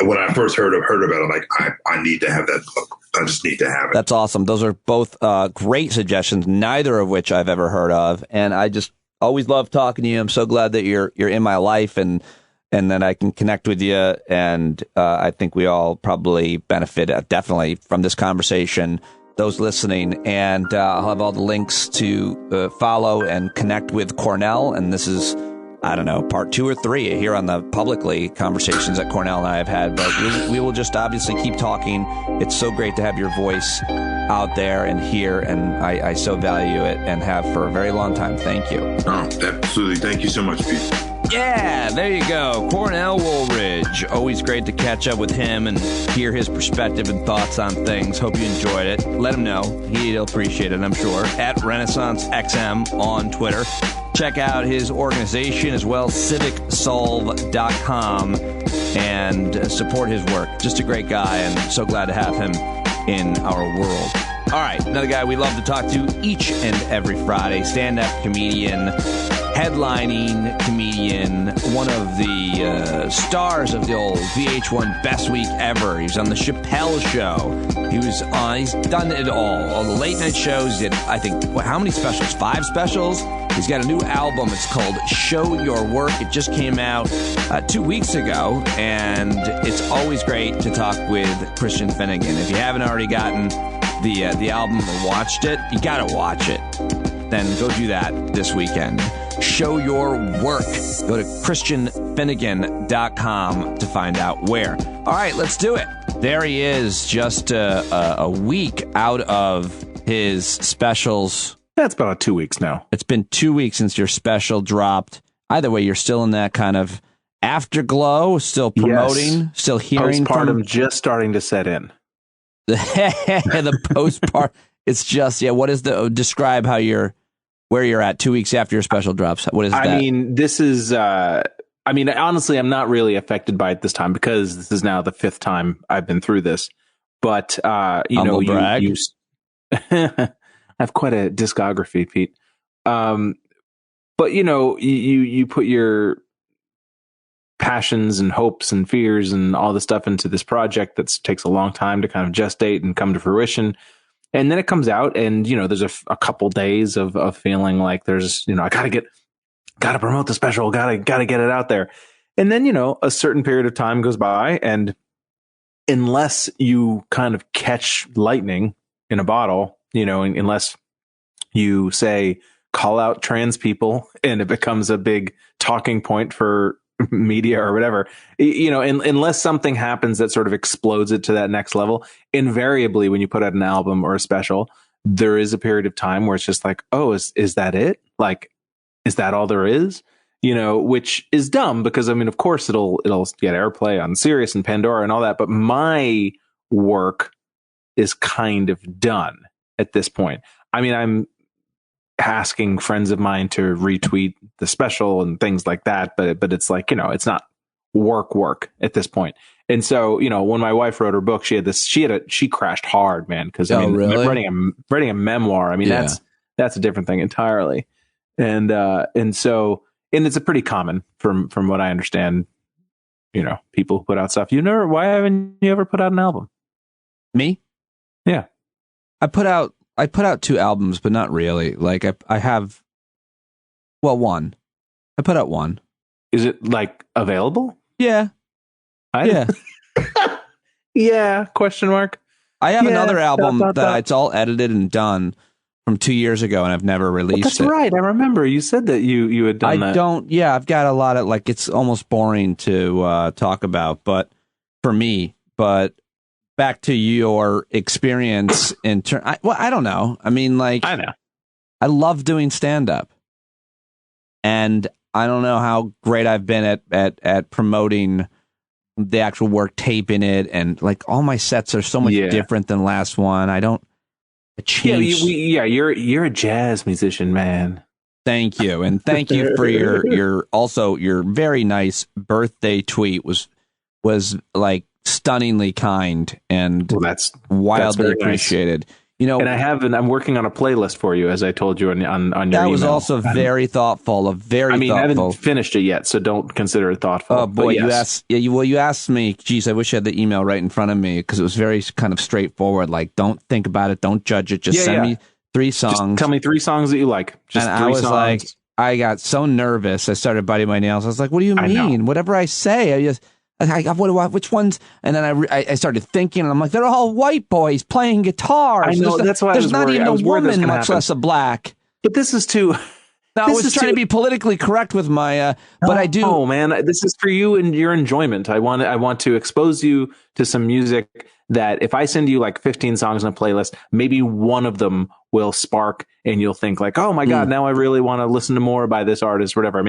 when I first heard about it, I'm like, I need to have that book. I just need to have it. That's awesome. Those are both great suggestions, neither of which I've ever heard of. And I just always love talking to you. I'm so glad that you're in my life and that I can connect with you. And I think we all probably benefit definitely from this conversation, those listening. And I'll have all the links to follow and connect with Cornell. And this is, I don't know, part 2 or 3 here on the publicly conversations that Cornell and I have had. But we will just obviously keep talking. It's so great to have your voice out there and here, and I so value it and have for a very long time. Thank you. Oh, absolutely. Thank you so much, Pete. Yeah, there you go. Cornell Woolridge. Always great to catch up with him and hear his perspective and thoughts on things. Hope you enjoyed it. Let him know. He'll appreciate it, I'm sure. At RenaissanceXM on Twitter. Check out his organization as well, CivicSolve.com, and support his work. Just a great guy, and so glad to have him in our world. All right, another guy we love to talk to each and every Friday, stand-up comedian headlining comedian, one of the stars of the old VH1 Best Week Ever. He was on the Chappelle Show. He's done it all the late night shows. He did, I think, how many specials? 5 specials. He's got a new album. It's called Show Your Work. It just came out 2 weeks ago, and it's always great to talk with Christian Finnegan. If you haven't already gotten the album or watched it, you gotta watch it. Then go do that this weekend. Show Your Work. Go to christianfinnegan.com to find out where. All right, let's do it. There he is, just a week out of his specials. That's about 2 weeks now. It's been 2 weeks since your special dropped. Either way, you're still in that kind of afterglow, still promoting, still hearing postpartum just starting to set in. The postpartum. It's just, what is describe where you're at 2 weeks after your special drops. What is that? I mean, this is, honestly, I'm not really affected by it this time because this is now the 5th time I've been through this. But, you I have quite a discography, Pete. But you put your passions and hopes and fears and all this stuff into this project that takes a long time to kind of gestate and come to fruition. And then it comes out and, there's a couple days of feeling like there's, I gotta promote the special, gotta get it out there. And then, a certain period of time goes by, and unless you kind of catch lightning in a bottle, unless you say, call out trans people and it becomes a big talking point for media or whatever, unless something happens that sort of explodes it to that next level, invariably when you put out an album or a special, there is a period of time where it's just like, oh, is that it? Like, is that all there is? Which is dumb because, of course it'll get airplay on Sirius and Pandora and all that, but my work is kind of done at this point. I'm asking friends of mine to retweet the special and things like that, but it's like, it's not work at this point. And so, when my wife wrote her book, she crashed hard, man. Cause really? writing a memoir, that's a different thing entirely. And so it's a pretty common from what I understand, people who put out stuff. Why haven't you ever put out an album? Me? Yeah. I put out 2 albums, but not really. Like I have, one. I put out 1. Is it like available? Yeah. Yeah. Yeah. Question mark. I have another album that it's all edited and done from 2 years ago, and I've never released That's it. That's right. I remember you said that you had done that. I've got a lot of, it's almost boring to talk about, but for me, back to your experience in I don't know. I know. I love doing stand-up, and I don't know how great I've been at promoting the actual work, taping it, and all my sets are so much different than last one. I changed. You're a jazz musician, man. Thank you, and thank you for your very nice birthday tweet was stunningly kind and that's wildly appreciated. Nice. And I'm working on a playlist for you, as I told you on your email. That was also very thoughtful. I haven't finished it yet, so don't consider it thoughtful. Oh boy, yes. you asked me. Geez, I wish I had the email right in front of me because it was very kind of straightforward. Like, don't think about it, don't judge it. Just send me 3 songs. Just tell me 3 songs that you like. Just and 3 I was songs. I got so nervous. I started biting my nails. I was like, "What do you mean? Whatever I say, which ones?" And then I started thinking, and I'm like, they're all white boys playing guitars. I know, that's why there's not even a woman, much less a black. But this is too. No, I was trying to be politically correct with my. But I do. Oh man, this is for you and your enjoyment. I want to expose you to some music that if I send you 15 songs on a playlist, maybe one of them will spark, and you'll think oh my god, now I really want to listen to more by this artist, whatever.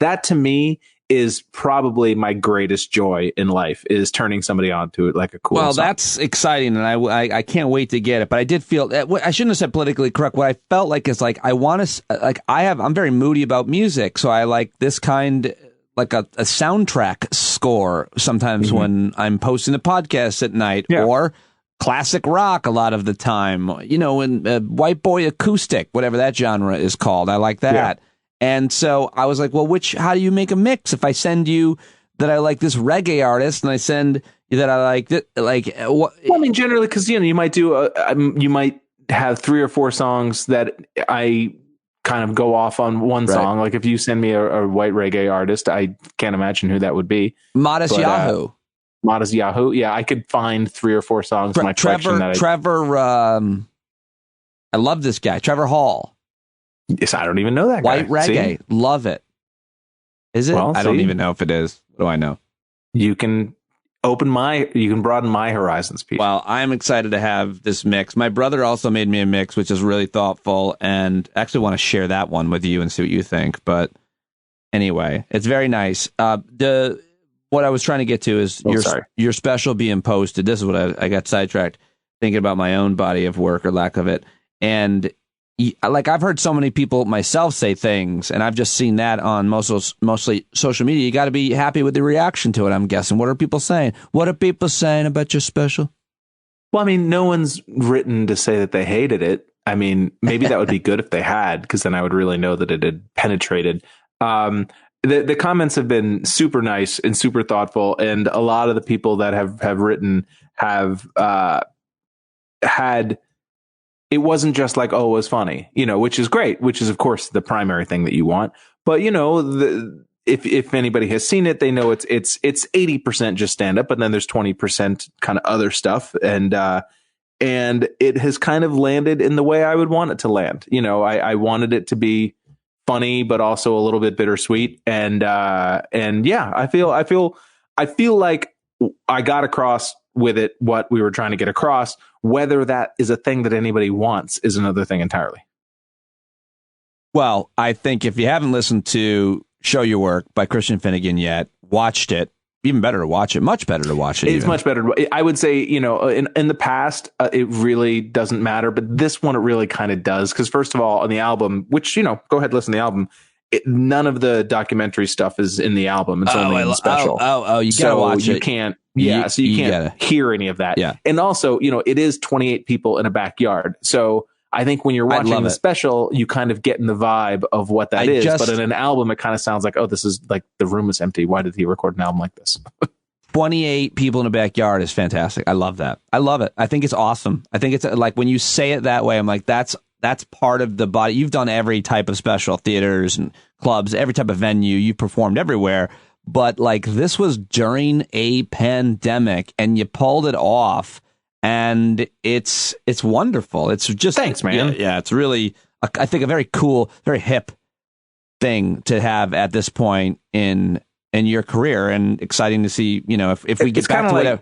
That to me is probably my greatest joy in life, is turning somebody on to it like a cool song. That's exciting, and I can't wait to get it. But I did feel I shouldn't have said politically correct. What I felt like is I want to I'm very moody about music, so I like this kind, like a soundtrack score sometimes when I'm posting a podcast at night, or classic rock a lot of the time, and white boy acoustic, whatever that genre is called. I like that. And so I was like, well, how do you make a mix? If I send you that I like this reggae artist and I send you that I like what? Well, I mean, generally, because, you might do, you might have 3 or 4 songs that I kind of go off on one song. Like if you send me a white reggae artist, I can't imagine who that would be. Modest Yahoo. Modest Yahoo. Yeah, I could find 3 or 4 songs in my collection. Trevor, I love this guy. Trevor Hall. Yes, I don't even know that guy. White reggae. See? Love it. Is it? Well, I don't even know if it is. What do I know? You can broaden my horizons, Pete. Well, I'm excited to have this mix. My brother also made me a mix, which is really thoughtful, and I actually want to share that one with you and see what you think. But anyway, it's very nice. What I was trying to get to is your special being posted. This is what I got sidetracked thinking about my own body of work or lack of it. And like I've heard so many people myself say things, and I've just seen that on mostly social media. You got to be happy with the reaction to it, I'm guessing. What are people saying? What are people saying about your special? Well, I mean, no one's written to say that they hated it. I mean, maybe that would be good if they had, because then I would really know that it had penetrated. The comments have been super nice and super thoughtful, and a lot of the people that have written have had. It wasn't just like, oh, it was funny, which is great, which is, of course, the primary thing that you want. But, if anybody has seen it, they know it's 80% just stand up, but then there's 20% kind of other stuff. And it has kind of landed in the way I would want it to land. I wanted it to be funny, but also a little bit bittersweet. And yeah, I feel like I got across with it what we were trying to get across. Whether that is a thing that anybody wants is another thing entirely. Well, I think if you haven't listened to Show Your Work by Christian Finnegan yet, watched it, even better to watch it, much better to watch it. It's much better. I would say, in the past, it really doesn't matter, but this one, it really kind of does. Because first of all, on the album, which, go ahead and listen to the album, none of the documentary stuff is in the album. It's only in the special. You gotta watch it. You can't. Yeah, so you can't hear any of that. Yeah. And also, it is 28 people in a backyard. So I think when you're watching the special, you kind of get in the vibe of what that is. But in an album, it kind of sounds like, oh, this is like the room is empty. Why did he record an album like this? 28 people in a backyard is fantastic. I love that. I love it. I think it's awesome. I think it's like when you say it that way, I'm like, that's part of the body. You've done every type of special, theaters and clubs, every type of venue. You performed everywhere. But like this was during a pandemic and you pulled it off, and it's wonderful. It's just, thanks, man. Yeah, it's really, I think, a very cool, very hip thing to have at this point in your career, and exciting to see, if we get back to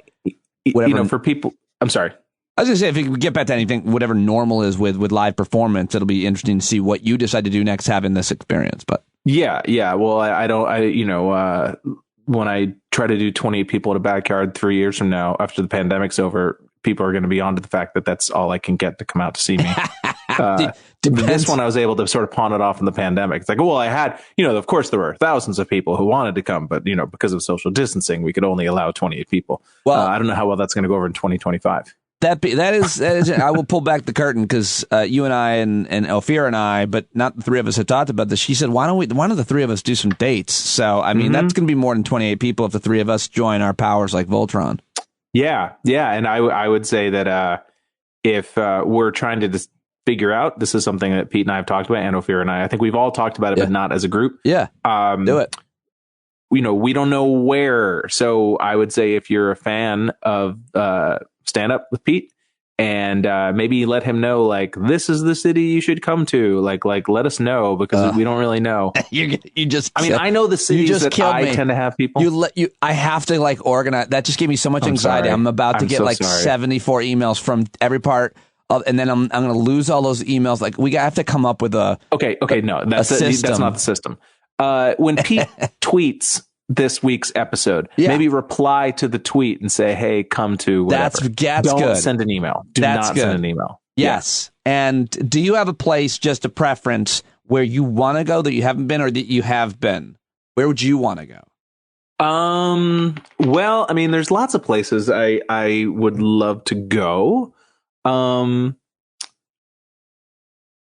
whatever for people. I'm sorry. I was going to say, if we get back to anything, whatever normal is with live performance, it'll be interesting to see what you decide to do next having this experience. But yeah. Well, when I try to do 28 people in a backyard 3 years from now, after the pandemic's over, people are going to be onto the fact that that's all I can get to come out to see me. This one, I was able to sort of pawn it off in the pandemic. It's like, well, I had, of course there were thousands of people who wanted to come, but, because of social distancing, we could only allow 28 people. Well, I don't know how well that's going to go over in 2025. That is. I will pull back the curtain, because you and I and Ophira and I, but not the three of us, had talked about this. She said, why don't the three of us do some dates? So, I mean, that's going to be more than 28 people if the three of us join our powers like Voltron. Yeah. And I would say that if we're trying to just figure out, this is something that Pete and I have talked about, and Ophira and I think we've all talked about it, but not as a group. Yeah. Do it. We don't know where. So I would say if you're a fan of stand up with Pete, and maybe let him know, like, this is the city you should come to. Like let us know, because we don't really know. you just. I mean, I know the cities that I tend to have people. I have to like organize. That just gave me so much anxiety. Sorry. I'm about to get so 74 emails from every part of, and then I'm going to lose all those emails. Like we have to come up with a. Okay. No, that's not the system. When Pete tweets this week's episode, maybe reply to the tweet and say, hey, come to whatever. That's Don't good. Send an email. Do not send an email. Yes. Yeah. And do you have a place, just a preference, where you want to go that you haven't been, or that you have been? Where would you want to go? Well, I mean, there's lots of places I would love to go.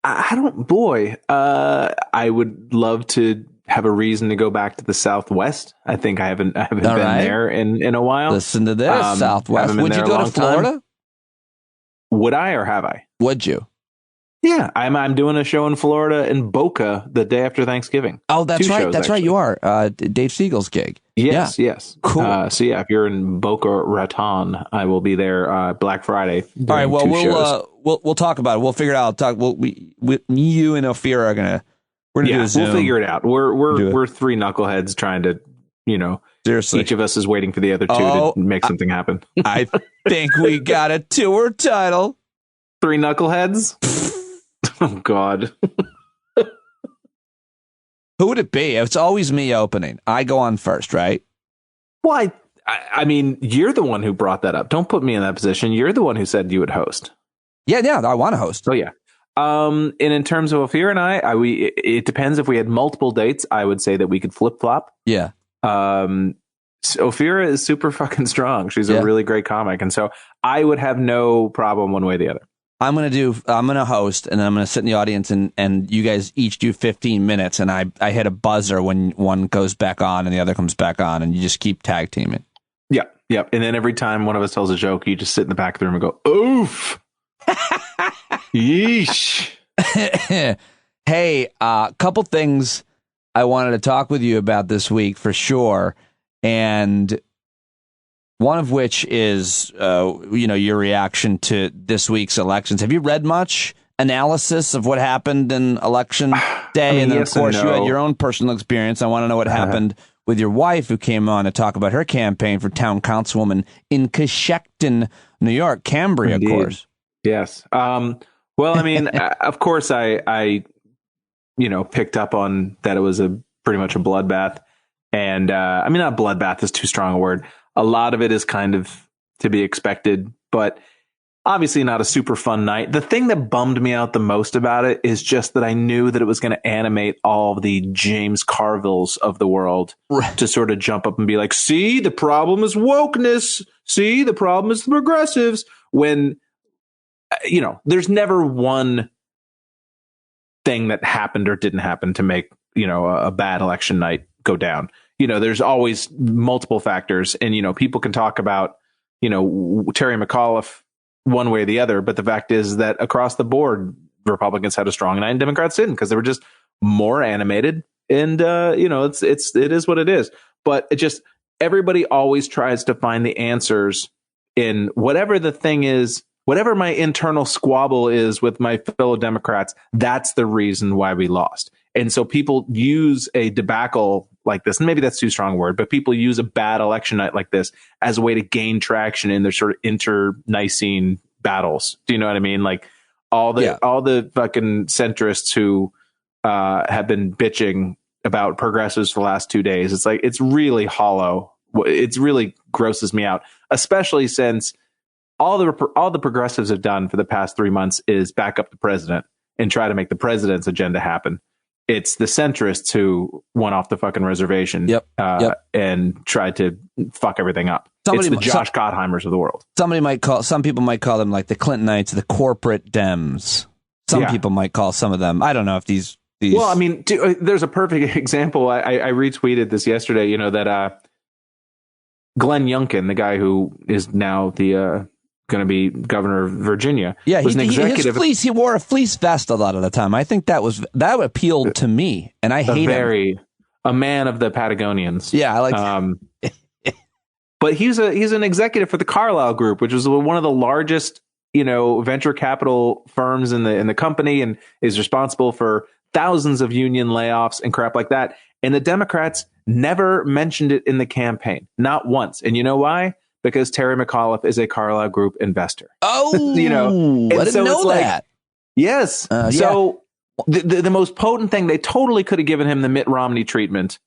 I don't, boy, I would love to have a reason to go back to the Southwest. I think I haven't been there in a while. Listen to this, Southwest. Would you go to Florida? Time. Would I, or have I? Would you? Yeah, I'm doing a show in Florida in Boca the day after Thanksgiving. Oh, that's right. That's right. You are Dave Siegel's gig. Yes, yeah. Yes. Cool. So yeah, if you're in Boca Raton, I will be there Black Friday. All right. Well, we'll talk about it. We'll figure it out. You and Ophira are gonna do a Zoom. We'll figure it out. We're three knuckleheads trying to, seriously. Each of us is waiting for the other two to make something happen. I think we got a tour title. Three knuckleheads. Oh God. Who would it be? It's always me opening. I go on first, right? Well, I mean, you're the one who brought that up. Don't put me in that position. You're the one who said you would host. Yeah, I want to host. Oh yeah. And in terms of Ophira and it depends. If we had multiple dates, I would say that we could flip flop. Yeah. Ophira is super fucking strong. She's a really great comic, and so I would have no problem one way or the other. I'm going to host, and I'm going to sit in the audience, and you guys each do 15 minutes, and I hit a buzzer when one goes back on and the other comes back on, and you just keep tag teaming. Yeah. Yep. And then every time one of us tells a joke, you just sit in the back of the room and go, oof. Yeesh. Hey, a couple things I wanted to talk with you about this week for sure, and one of which is, your reaction to this week's elections. Have you read much analysis of what happened in election day? And then, of course, you had your own personal experience. I want to know what happened with your wife, who came on to talk about her campaign for town councilwoman in Coshocton, New York, Cambria, Indeed. Of course. Yes. Well, I mean, of course, I picked up on that it was pretty much a bloodbath. And I mean, not bloodbath is too strong a word. A lot of it is kind of to be expected, but obviously not a super fun night. The thing that bummed me out the most about it is just that I knew that it was going to animate all of the James Carvilles of the world to sort of jump up and be like, see, the problem is wokeness. See, the problem is the progressives. When, there's never one thing that happened or didn't happen to make, a bad election night go down. There's always multiple factors, and, people can talk about, Terry McAuliffe one way or the other. But the fact is that across the board, Republicans had a strong night and Democrats didn't, because they were just more animated. And, it is what it is. But it just, everybody always tries to find the answers in whatever the thing is, whatever my internal squabble is with my fellow Democrats. That's the reason why we lost. And so people use a debacle like this, and maybe that's too strong a word, but people use a bad election night like this as a way to gain traction in their sort of internecine battles. Do you know what I mean? Like all the fucking centrists who have been bitching about progressives for the last 2 days. It's like, it's really hollow. It's really grosses me out, especially since all the progressives have done for the past 3 months is back up the president and try to make the president's agenda happen. It's the centrists who went off the fucking reservation and tried to fuck everything up. It's the Josh Gottheimers of the world. Some people might call them like the Clintonites, the corporate Dems. Some people might call some of them. I don't know if these. Well, I mean, there's a perfect example. I retweeted this yesterday. That Glenn Youngkin, the guy who is now the going to be governor of Virginia. Yeah, was an executive. He wore a fleece vest a lot of the time. I think that appealed to me, and I hate him. A man of the Patagonians. Yeah, I like. But he's an executive for the Carlyle Group, which is one of the largest venture capital firms in the company, and is responsible for thousands of union layoffs and crap like that. And the Democrats never mentioned it in the campaign, not once. And you know why? Because Terry McAuliffe is a Carlyle Group investor. Oh, I didn't know that. Yes. So the most potent thing, they totally could have given him the Mitt Romney treatment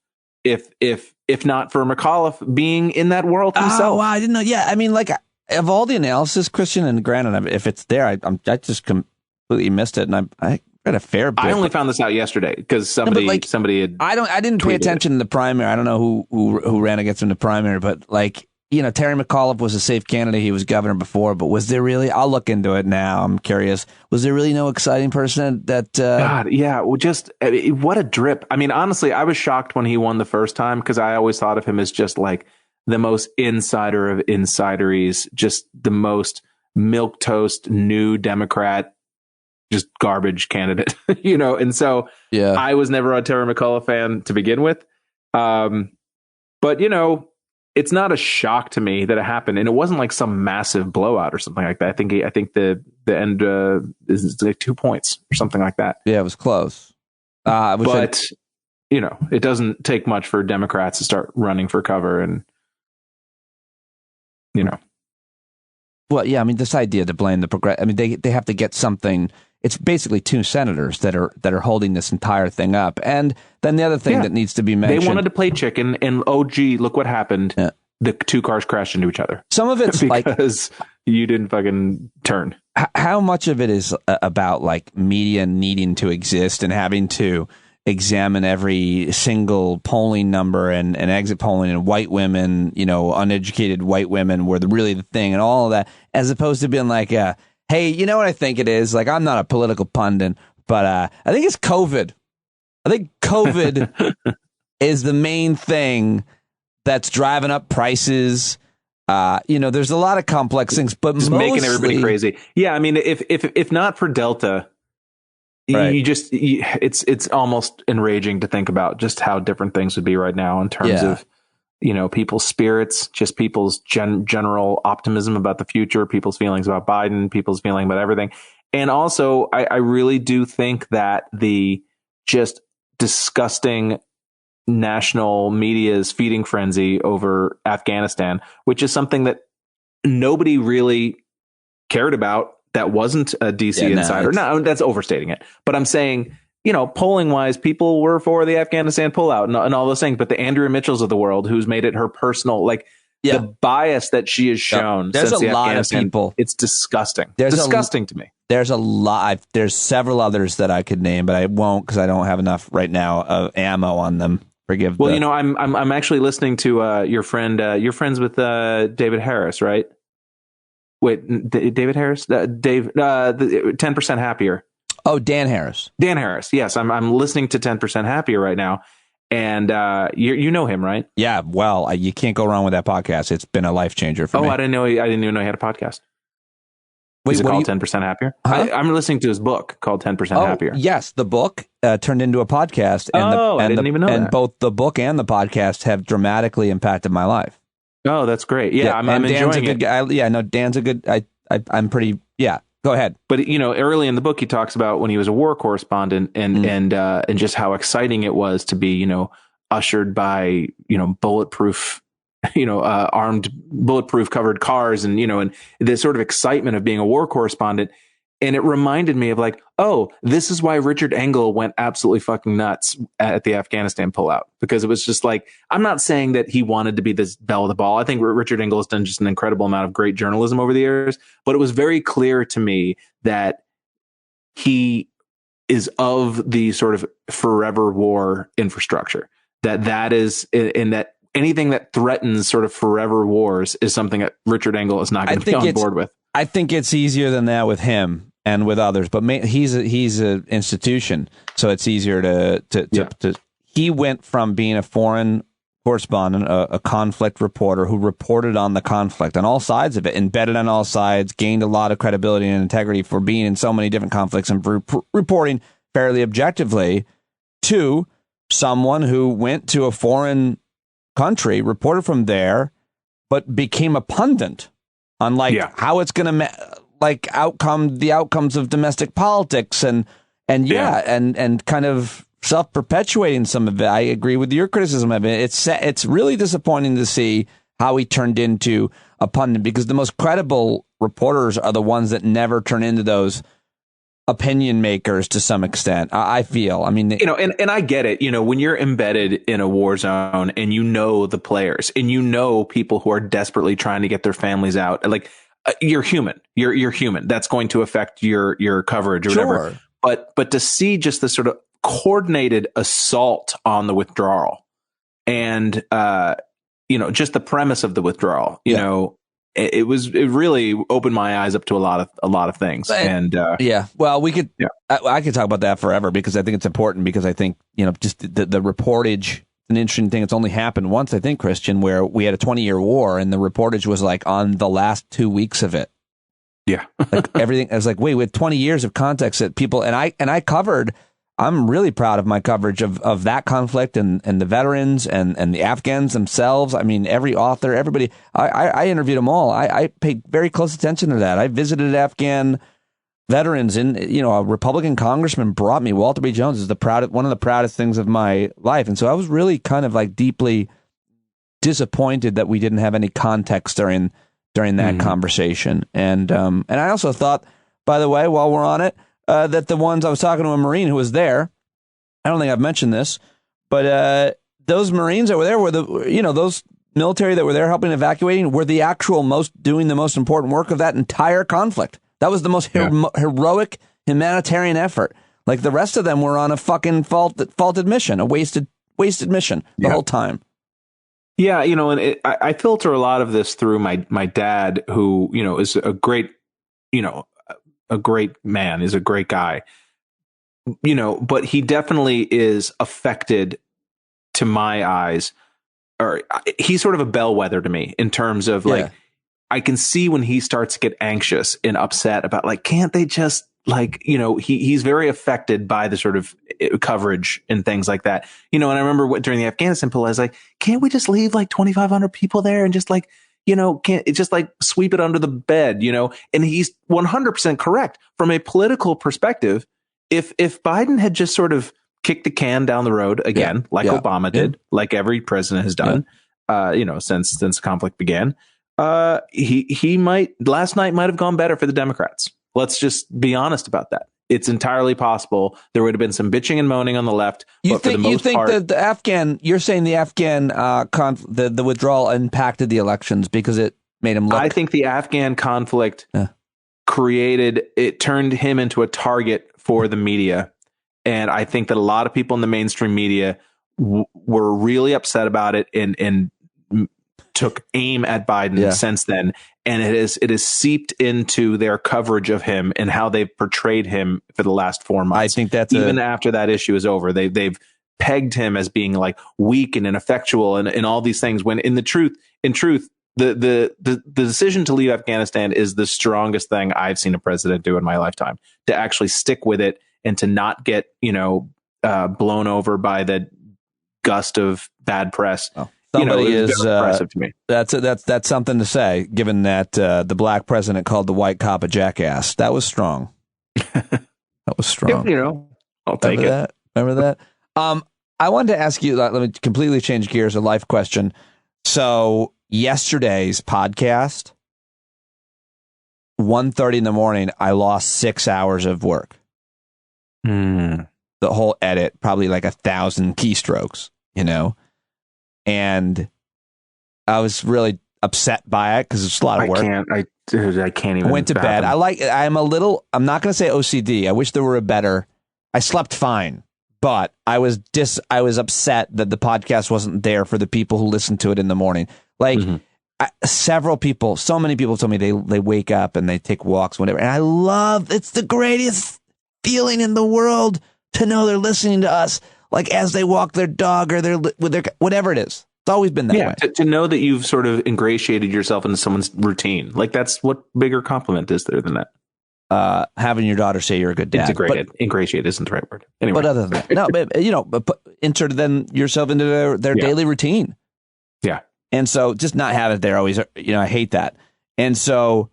if not for McAuliffe being in that world himself. Oh, wow, I didn't know. Yeah, I mean, like, of all the analysis, Christian, and granted, if it's there, I just completely missed it, and I read a fair bit. I only found this out yesterday because somebody had. I didn't pay attention to the primary. I don't know who ran against him in the primary, but like, Terry McAuliffe was a safe candidate. He was governor before, but was there really? I'll look into it now. I'm curious. Was there really no exciting person that? God, yeah. Well, what a drip. I mean, honestly, I was shocked when he won the first time because I always thought of him as just like the most insider of insideries, just the most milquetoast new Democrat, just garbage candidate, And so I was never a Terry McAuliffe fan to begin with. But it's not a shock to me that it happened, and it wasn't like some massive blowout or something like that. I think the end is like 2 points or something like that. Yeah, it was close. But it doesn't take much for Democrats to start running for cover, and Well, yeah, I mean, this idea to blame the progressive. I mean, they have to get something. It's basically 2 senators that are holding this entire thing up. And then the other thing that needs to be mentioned. They wanted to play chicken, and oh, gee, look what happened. Yeah. The 2 cars crashed into each other. Some of it's because you didn't fucking turn. How much of it is about like media needing to exist and having to examine every single polling number and exit polling, and white women, uneducated white women were really the thing, and all of that, as opposed to being like, hey, you know what I think it is? Like, I'm not a political pundit, but I think it's COVID. I think COVID is the main thing that's driving up prices. There's a lot of complex things, but just mostly making everybody crazy. Yeah, I mean, if not for Delta, right. It's almost enraging to think about just how different things would be right now in terms of people's spirits, just people's general optimism about the future, people's feelings about Biden, people's feeling about everything. And also, I really do think that the just disgusting national media's feeding frenzy over Afghanistan, which is something that nobody really cared about, that wasn't a DC insider. No, that's overstating it. But I'm saying, polling wise, people were for the Afghanistan pullout and all those things. But the Andrea Mitchells of the world, who's made it her personal, the bias that she has shown. There's since a lot of people. It's disgusting. Disgusting to me. There's a lot. There's several others that I could name, but I won't because I don't have enough right now of ammo on them. Forgive. Well, I'm actually listening to your friend. You're friends with David Harris, right? Wait, David Harris? Dave, 10% Happier. Oh, Dan Harris. Dan Harris. Yes, I'm listening to 10% Happier right now, and you know him, right? Yeah. Well, you can't go wrong with that podcast. It's been a life changer for me. Oh, I didn't even know he had a podcast. Wait, is it called 10% Happier? Huh? I'm listening to his book called 10% Happier. Yes, the book turned into a podcast. And I didn't even know that. And both the book and the podcast have dramatically impacted my life. Oh, that's great. Yeah, I'm enjoying it. Dan's a good. I'm pretty. Yeah, go ahead. But early in the book, he talks about when he was a war correspondent and just how exciting it was to be ushered by bulletproof, armed bulletproof covered cars and the sort of excitement of being a war correspondent. And it reminded me of this is why Richard Engel went absolutely fucking nuts at the Afghanistan pullout, because it was just I'm not saying that he wanted to be this belle of the ball. I think Richard Engel has done just an incredible amount of great journalism over the years, but it was very clear to me that he is of the sort of forever war infrastructure, that is, and that anything that threatens sort of forever wars is something that Richard Engel is not going to be on board with. I think it's easier than that with him and with others, but he's an institution, so it's easier to. He went from being a foreign correspondent, a conflict reporter who reported on the conflict on all sides of it, embedded on all sides, gained a lot of credibility and integrity for being in so many different conflicts and reporting fairly objectively, to someone who went to a foreign country, reported from there, but became a pundit on how it's going to the outcomes of domestic politics and kind of self-perpetuating some of it. I agree with your criticism of it. It's really disappointing to see how he turned into a pundit, because the most credible reporters are the ones that never turn into those opinion makers to some extent. I feel. I mean, and I get it. When you're embedded in a war zone and the players and people who are desperately trying to get their families out, you're human. You're human. That's going to affect your coverage or whatever. But to see just this sort of coordinated assault on the withdrawal and just the premise of the withdrawal, it really opened my eyes up to a lot of things. And well, we could, I could talk about that forever because I think it's important because I think, just the reportage, an interesting thing. It's only happened once, I think, Christian, where we had a 20-year war and the reportage was like on the last 2 weeks of it. Yeah. Like everything. I was like, wait, with 20 years of context that people, and I covered, I'm really proud of my coverage of that conflict and the veterans and the Afghans themselves. I mean, every author, everybody, I interviewed them all. I paid very close attention to that. I visited Afghan veterans, and a Republican congressman brought me. Walter B. Jones is one of the proudest things of my life. And so I was really kind of like deeply disappointed that we didn't have any context during that conversation. And I also thought, by the way, while we're on it, that the ones I was talking to a Marine who was there, I don't think I've mentioned this, but those Marines that were there were those military that were there helping evacuating were the actual doing the most important work of that entire conflict. That was the most heroic humanitarian effort. Like the rest of them were on a fucking faulted mission, a wasted mission the whole time. Yeah, and I filter a lot of this through my dad, who is a great man, is a great guy, but he definitely is affected, to my eyes, or he's sort of a bellwether to me in terms of like, I can see when he starts to get anxious and upset about like, can't they just like, he's very affected by the sort of coverage and things like that, and I remember during the Afghanistan poll, I was like, can't we just leave like 2,500 people there and just like, can't it just like sweep it under the bed, and he's 100% correct from a political perspective. If Biden had just sort of kicked the can down the road again, like Obama did, like every president has done, since the conflict began, he last night might have gone better for the Democrats. Let's just be honest about that. It's entirely possible there would have been some bitching and moaning on the left. You think that the Afghan, you're saying the Afghan the withdrawal impacted the elections because it made him look. I think the Afghan conflict turned him into a target for the media. And I think that a lot of people in the mainstream media were really upset about it and took aim at Biden since then. And it has seeped into their coverage of him and how they've portrayed him for the last 4 months. I think that's even after that issue is over, they've pegged him as being like weak and ineffectual and all these things. When in truth, the decision to leave Afghanistan is the strongest thing I've seen a president do in my lifetime. To actually stick with it and to not get blown over by the gust of bad press. Oh. Somebody is impressive to me. That's something to say, given that the black president called the white cop a jackass. That was strong. That was strong. I'll take it. Remember that? I wanted to ask you. Let me completely change gears. A life question. So yesterday's podcast, 1:30 in the morning, I lost 6 hours of work. The whole edit, probably like 1,000 keystrokes. And I was really upset by it because it's a lot of work. I can't even. I went to bed. I'm not going to say OCD. I wish there were a better. I slept fine, but I was upset that the podcast wasn't there for the people who listen to it in the morning. Like several people, so many people told me they wake up and they take walks, whatever. And it's the greatest feeling in the world to know they're listening to us. Like as they walk their dog or with their whatever it is. It's always been that way. To know that you've sort of ingratiated yourself into someone's routine. Like that's what bigger compliment is there than that? Having your daughter say you're a good dad. Integrated. Ingratiate isn't the right word. Anyway. But other than that, no, but insert then yourself into their daily routine. Yeah. And so just not have it there always, I hate that. And so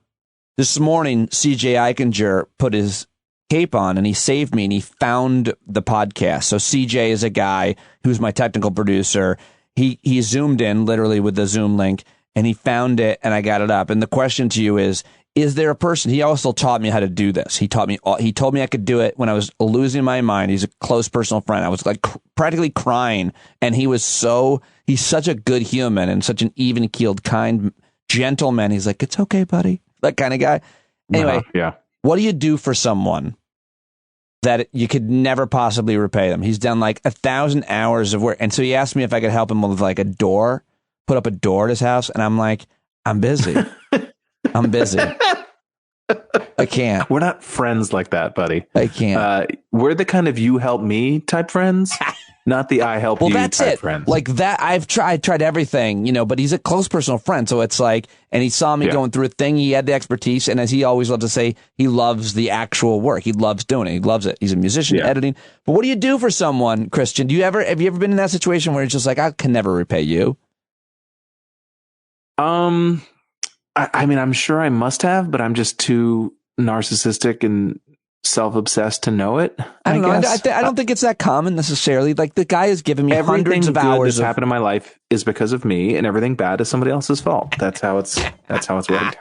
this morning, CJ Eichinger put his cape on and he saved me and he found the podcast. So CJ is a guy who's my technical producer. He zoomed in literally with the Zoom link and he found it and I got it up. And the question to you is there a person? He also taught me how to do this. He told me I could do it when I was losing my mind. He's a close personal friend. I was like practically crying and he's such a good human and such an even keeled, kind gentleman. He's like, it's okay, buddy. That kind of guy. Anyway, what do you do for someone that you could never possibly repay them? He's done like 1,000 hours of work. And so he asked me if I could help him with like a door put up a door at his house, and I'm like, I'm busy. I'm busy. I can't. We're not friends like that, buddy. I can't. We're the kind of you help me type friends, not the I help you that's type it. friends. Like that, I've tried everything, but he's a close personal friend. So it's like, and he saw me going through a thing. He had the expertise. And as he always loved to say, he loves the actual work. He loves doing it. He loves it. He's a musician, editing. But what do you do for someone, Christian? Have you ever been in that situation where it's just like, I can never repay you? I mean, I'm sure I must have, but I'm just too narcissistic and self-obsessed to know it. I don't know. I don't think it's that common necessarily. Like the guy has given me hundreds of hours. Everything happened in my life is because of me, and everything bad is somebody else's fault. That's how it's worked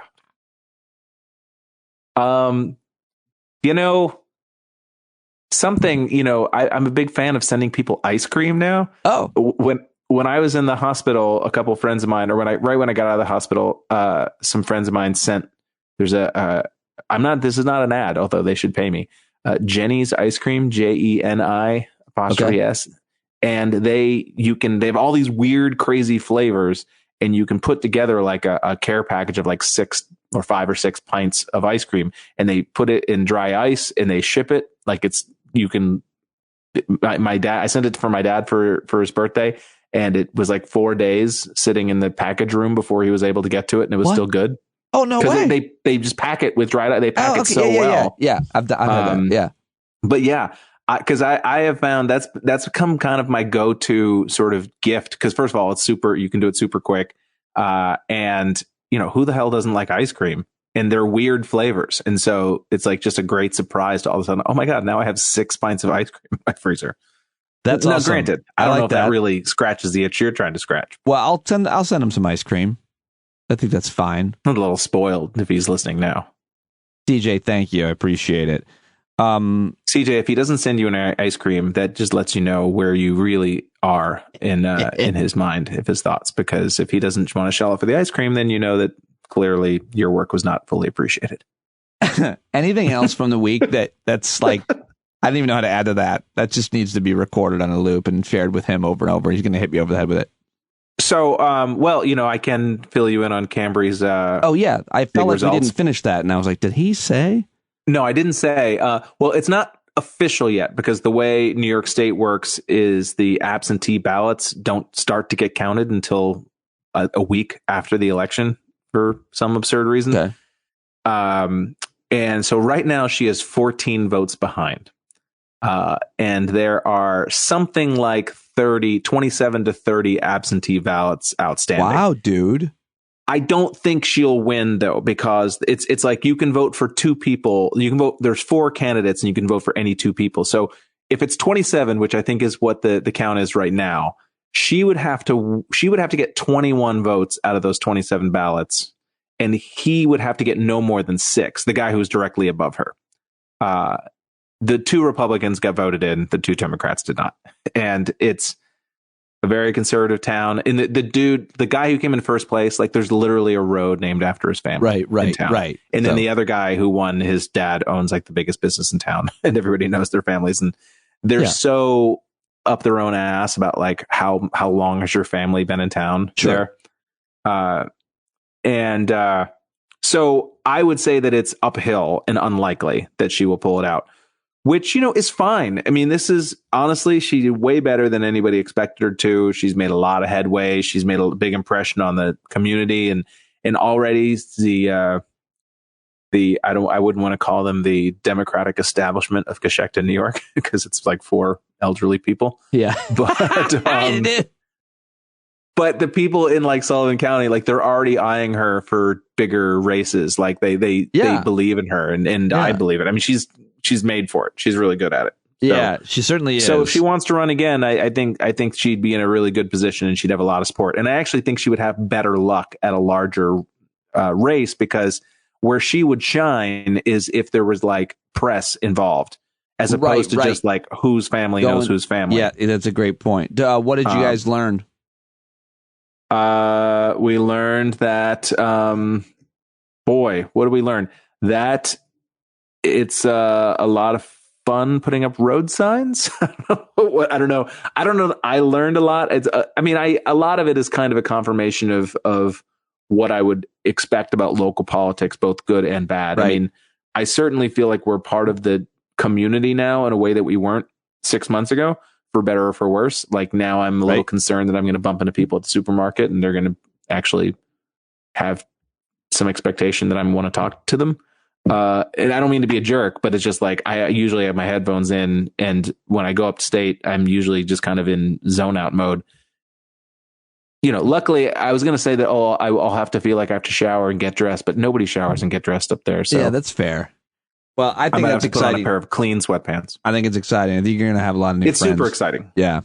out. Something. I'm a big fan of sending people ice cream now. Oh, when I was in the hospital, a couple of friends of mine, or right when I got out of the hospital, some friends of mine sent. This is not an ad, although they should pay me. Jenny's ice cream, JENI 'S, and they have all these weird, crazy flavors, and you can put together like a care package of like 5 or 6 pints of ice cream, and they put it in dry ice and they ship it like my dad. I sent it for my dad for his birthday. And it was like 4 days sitting in the package room before he was able to get to it, and it was still good. Oh, no way! Because they just pack it with dried. They pack it so well. Yeah. I've heard that. Yeah, but yeah, because I have found that's become kind of my go-to sort of gift. Because first of all, it's super. You can do it super quick, and who the hell doesn't like ice cream? And they're weird flavors, and so it's like just a great surprise to all of a sudden. Oh my god! Now I have 6 pints of ice cream in my freezer. That's awesome. Granted, I don't know if that really scratches the itch you're trying to scratch. Well, I'll send him some ice cream. I think that's fine. I'm a little spoiled if he's listening now. CJ, thank you. I appreciate it. CJ, if he doesn't send you an ice cream, that just lets you know where you really are in his mind, if his thoughts. Because if he doesn't want to shell out for the ice cream, then you know that clearly your work was not fully appreciated. Anything else from the week that's like... I don't even know how to add to that. That just needs to be recorded on a loop and shared with him over and over. He's going to hit me over the head with it. So, I can fill you in on Cambry's. Oh, yeah. I felt like we didn't finish that. And I was like, did he say? No, I didn't say. Well, it's not official yet because the way New York State works is the absentee ballots don't start to get counted until a week after the election for some absurd reason. Okay. And so right now she is 14 votes behind. And there are something like 27 to 30 absentee ballots outstanding. Wow, dude. I don't think she'll win though, because it's like you can vote for 2 people. You can vote. There's 4 candidates and you can vote for any 2 people. So if it's 27, which I think is what the count is right now, she would have to get 21 votes out of those 27 ballots. And he would have to get no more than 6, the guy who's directly above her. The 2 Republicans got voted in. The 2 Democrats did not. And it's a very conservative town. And the guy who came in first place, like there's literally a road named after his family. Right. And then the other guy who won, his dad owns like the biggest business in town and everybody knows their families. And they're so up their own ass about like how long has your family been in town there. So I would say that it's uphill and unlikely that she will pull it out, which, is fine. I mean, this is honestly, she did way better than anybody expected her to. She's made a lot of headway. She's made a big impression on the community and already I wouldn't want to call them the Democratic establishment of Coshecton, New York, because it's like 4 elderly people. Yeah. But the people in like Sullivan County, like they're already eyeing her for bigger races. Like they believe in her and I believe it. I mean, she's made for it. She's really good at it. Yeah, she certainly is. So if she wants to run again, I think she'd be in a really good position and she'd have a lot of support. And I actually think she would have better luck at a larger race, because where she would shine is if there was like press involved, as opposed to just like whose family knows whose family. Yeah, that's a great point. What did you guys learn? We learned that, what did we learn? That it's a lot of fun putting up road signs. I don't know. I learned a lot. It's, a lot of it is kind of a confirmation of what I would expect about local politics, both good and bad. Right. I mean, I certainly feel like we're part of the community now in a way that we weren't 6 months ago, for better or for worse. Like now I'm a little concerned that I'm going to bump into people at the supermarket and they're going to actually have some expectation that I want to talk to them. And I don't mean to be a jerk, but it's just like I usually have my headphones in, and when I go upstate, I'm usually just kind of in zone out mode. Luckily, I was going to say that I'll have to feel like I have to shower and get dressed, but nobody showers and get dressed up there. So yeah, that's fair. Well, I think that's exciting. Put on a pair of clean sweatpants. I think it's exciting. I think you're going to have a lot of new friends. It's super exciting. Yeah,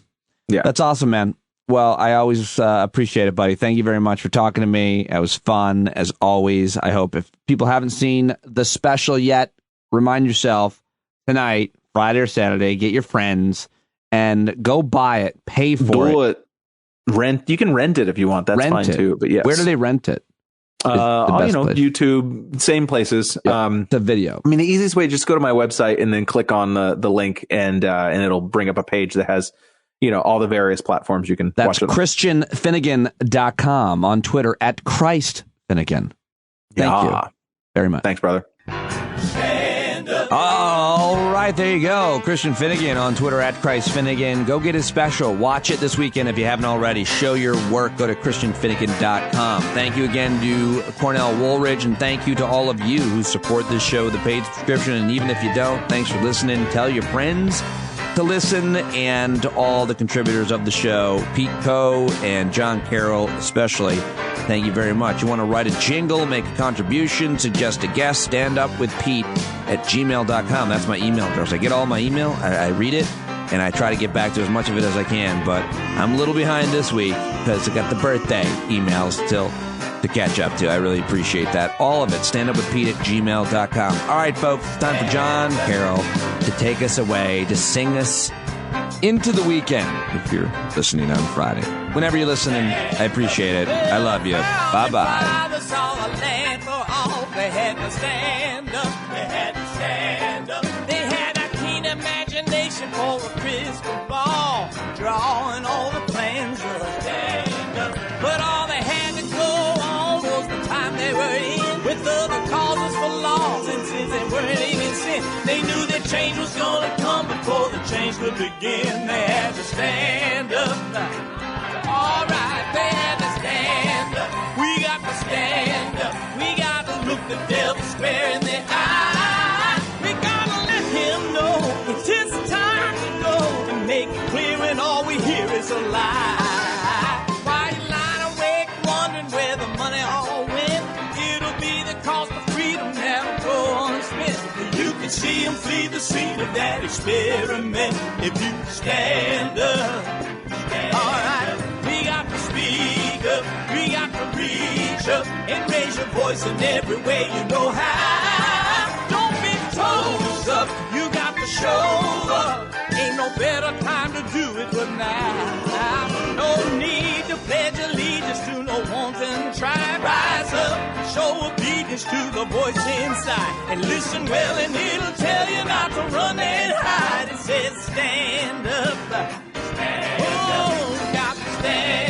that's awesome, man. Well, I always appreciate it, buddy. Thank you very much for talking to me. It was fun, as always. I hope if people haven't seen the special yet, remind yourself tonight, Friday or Saturday, get your friends and go buy it. Pay for it. You can rent it if you want. That's fine too. But yes. Where do they rent it? YouTube, same places. Yeah, the video. I mean, the easiest way, just go to my website and then click on the link, and it'll bring up a page that has all the various platforms you can watch it on. That's ChristianFinnegan.com, on Twitter at Christ Finnegan. Thank you very much. Thanks, brother. All right, there you go. Christian Finnegan on Twitter at Christ Finnegan. Go get his special. Watch it this weekend if you haven't already. Show your work. Go to ChristianFinnegan.com. Thank you again to Cornell Woolridge, and thank you to all of you who support this show with a paid subscription. And even if you don't, thanks for listening. Tell your friends to listen, and all the contributors of the show, Pete Coe and John Carroll especially. Thank you very much. You want to write a jingle, make a contribution, suggest a guest, stand up with Pete at gmail.com. That's my email address. I get all my email, I read it, and I try to get back to as much of it as I can, but I'm a little behind this week because I got the birthday emails still to catch up to. I really appreciate that. All of it. Stand up with Pete at gmail.com. All right, folks, it's time for John Carroll to take us away, to sing us into the weekend, if you're listening on Friday. Whenever you're listening, I appreciate it. I love you. Bye-bye. They had to stand up. They had to stand up. They had a keen imagination for a crystal ball, drawing all the plans of a stand up. But all they had to go on was the time they were in, with other causes for laws, and since they weren't even sin, they knew that change was gonna come before the change could begin. They had to stand up. All right, they had to stand up. We got to stand up. We got to look the devil square in the eye. We gotta let him know it's his time to go, and make it clear when all we hear is a lie. Why you lying awake wondering where the money all went? It'll be the cost of freedom that'll go unspent. You can see him flee the scene of that experiment if you stand up. All right, we got to speak up, we got to reach up, and raise your voice in every way you know how. Don't be told to suck, you got to show up. Ain't no better time to do it but now. No need to pledge allegiance to no wanton tribe. Rise up, show obedience to the voice inside, and listen well and it'll tell you not to run and hide. It says stand up. Stand up. Got to stand.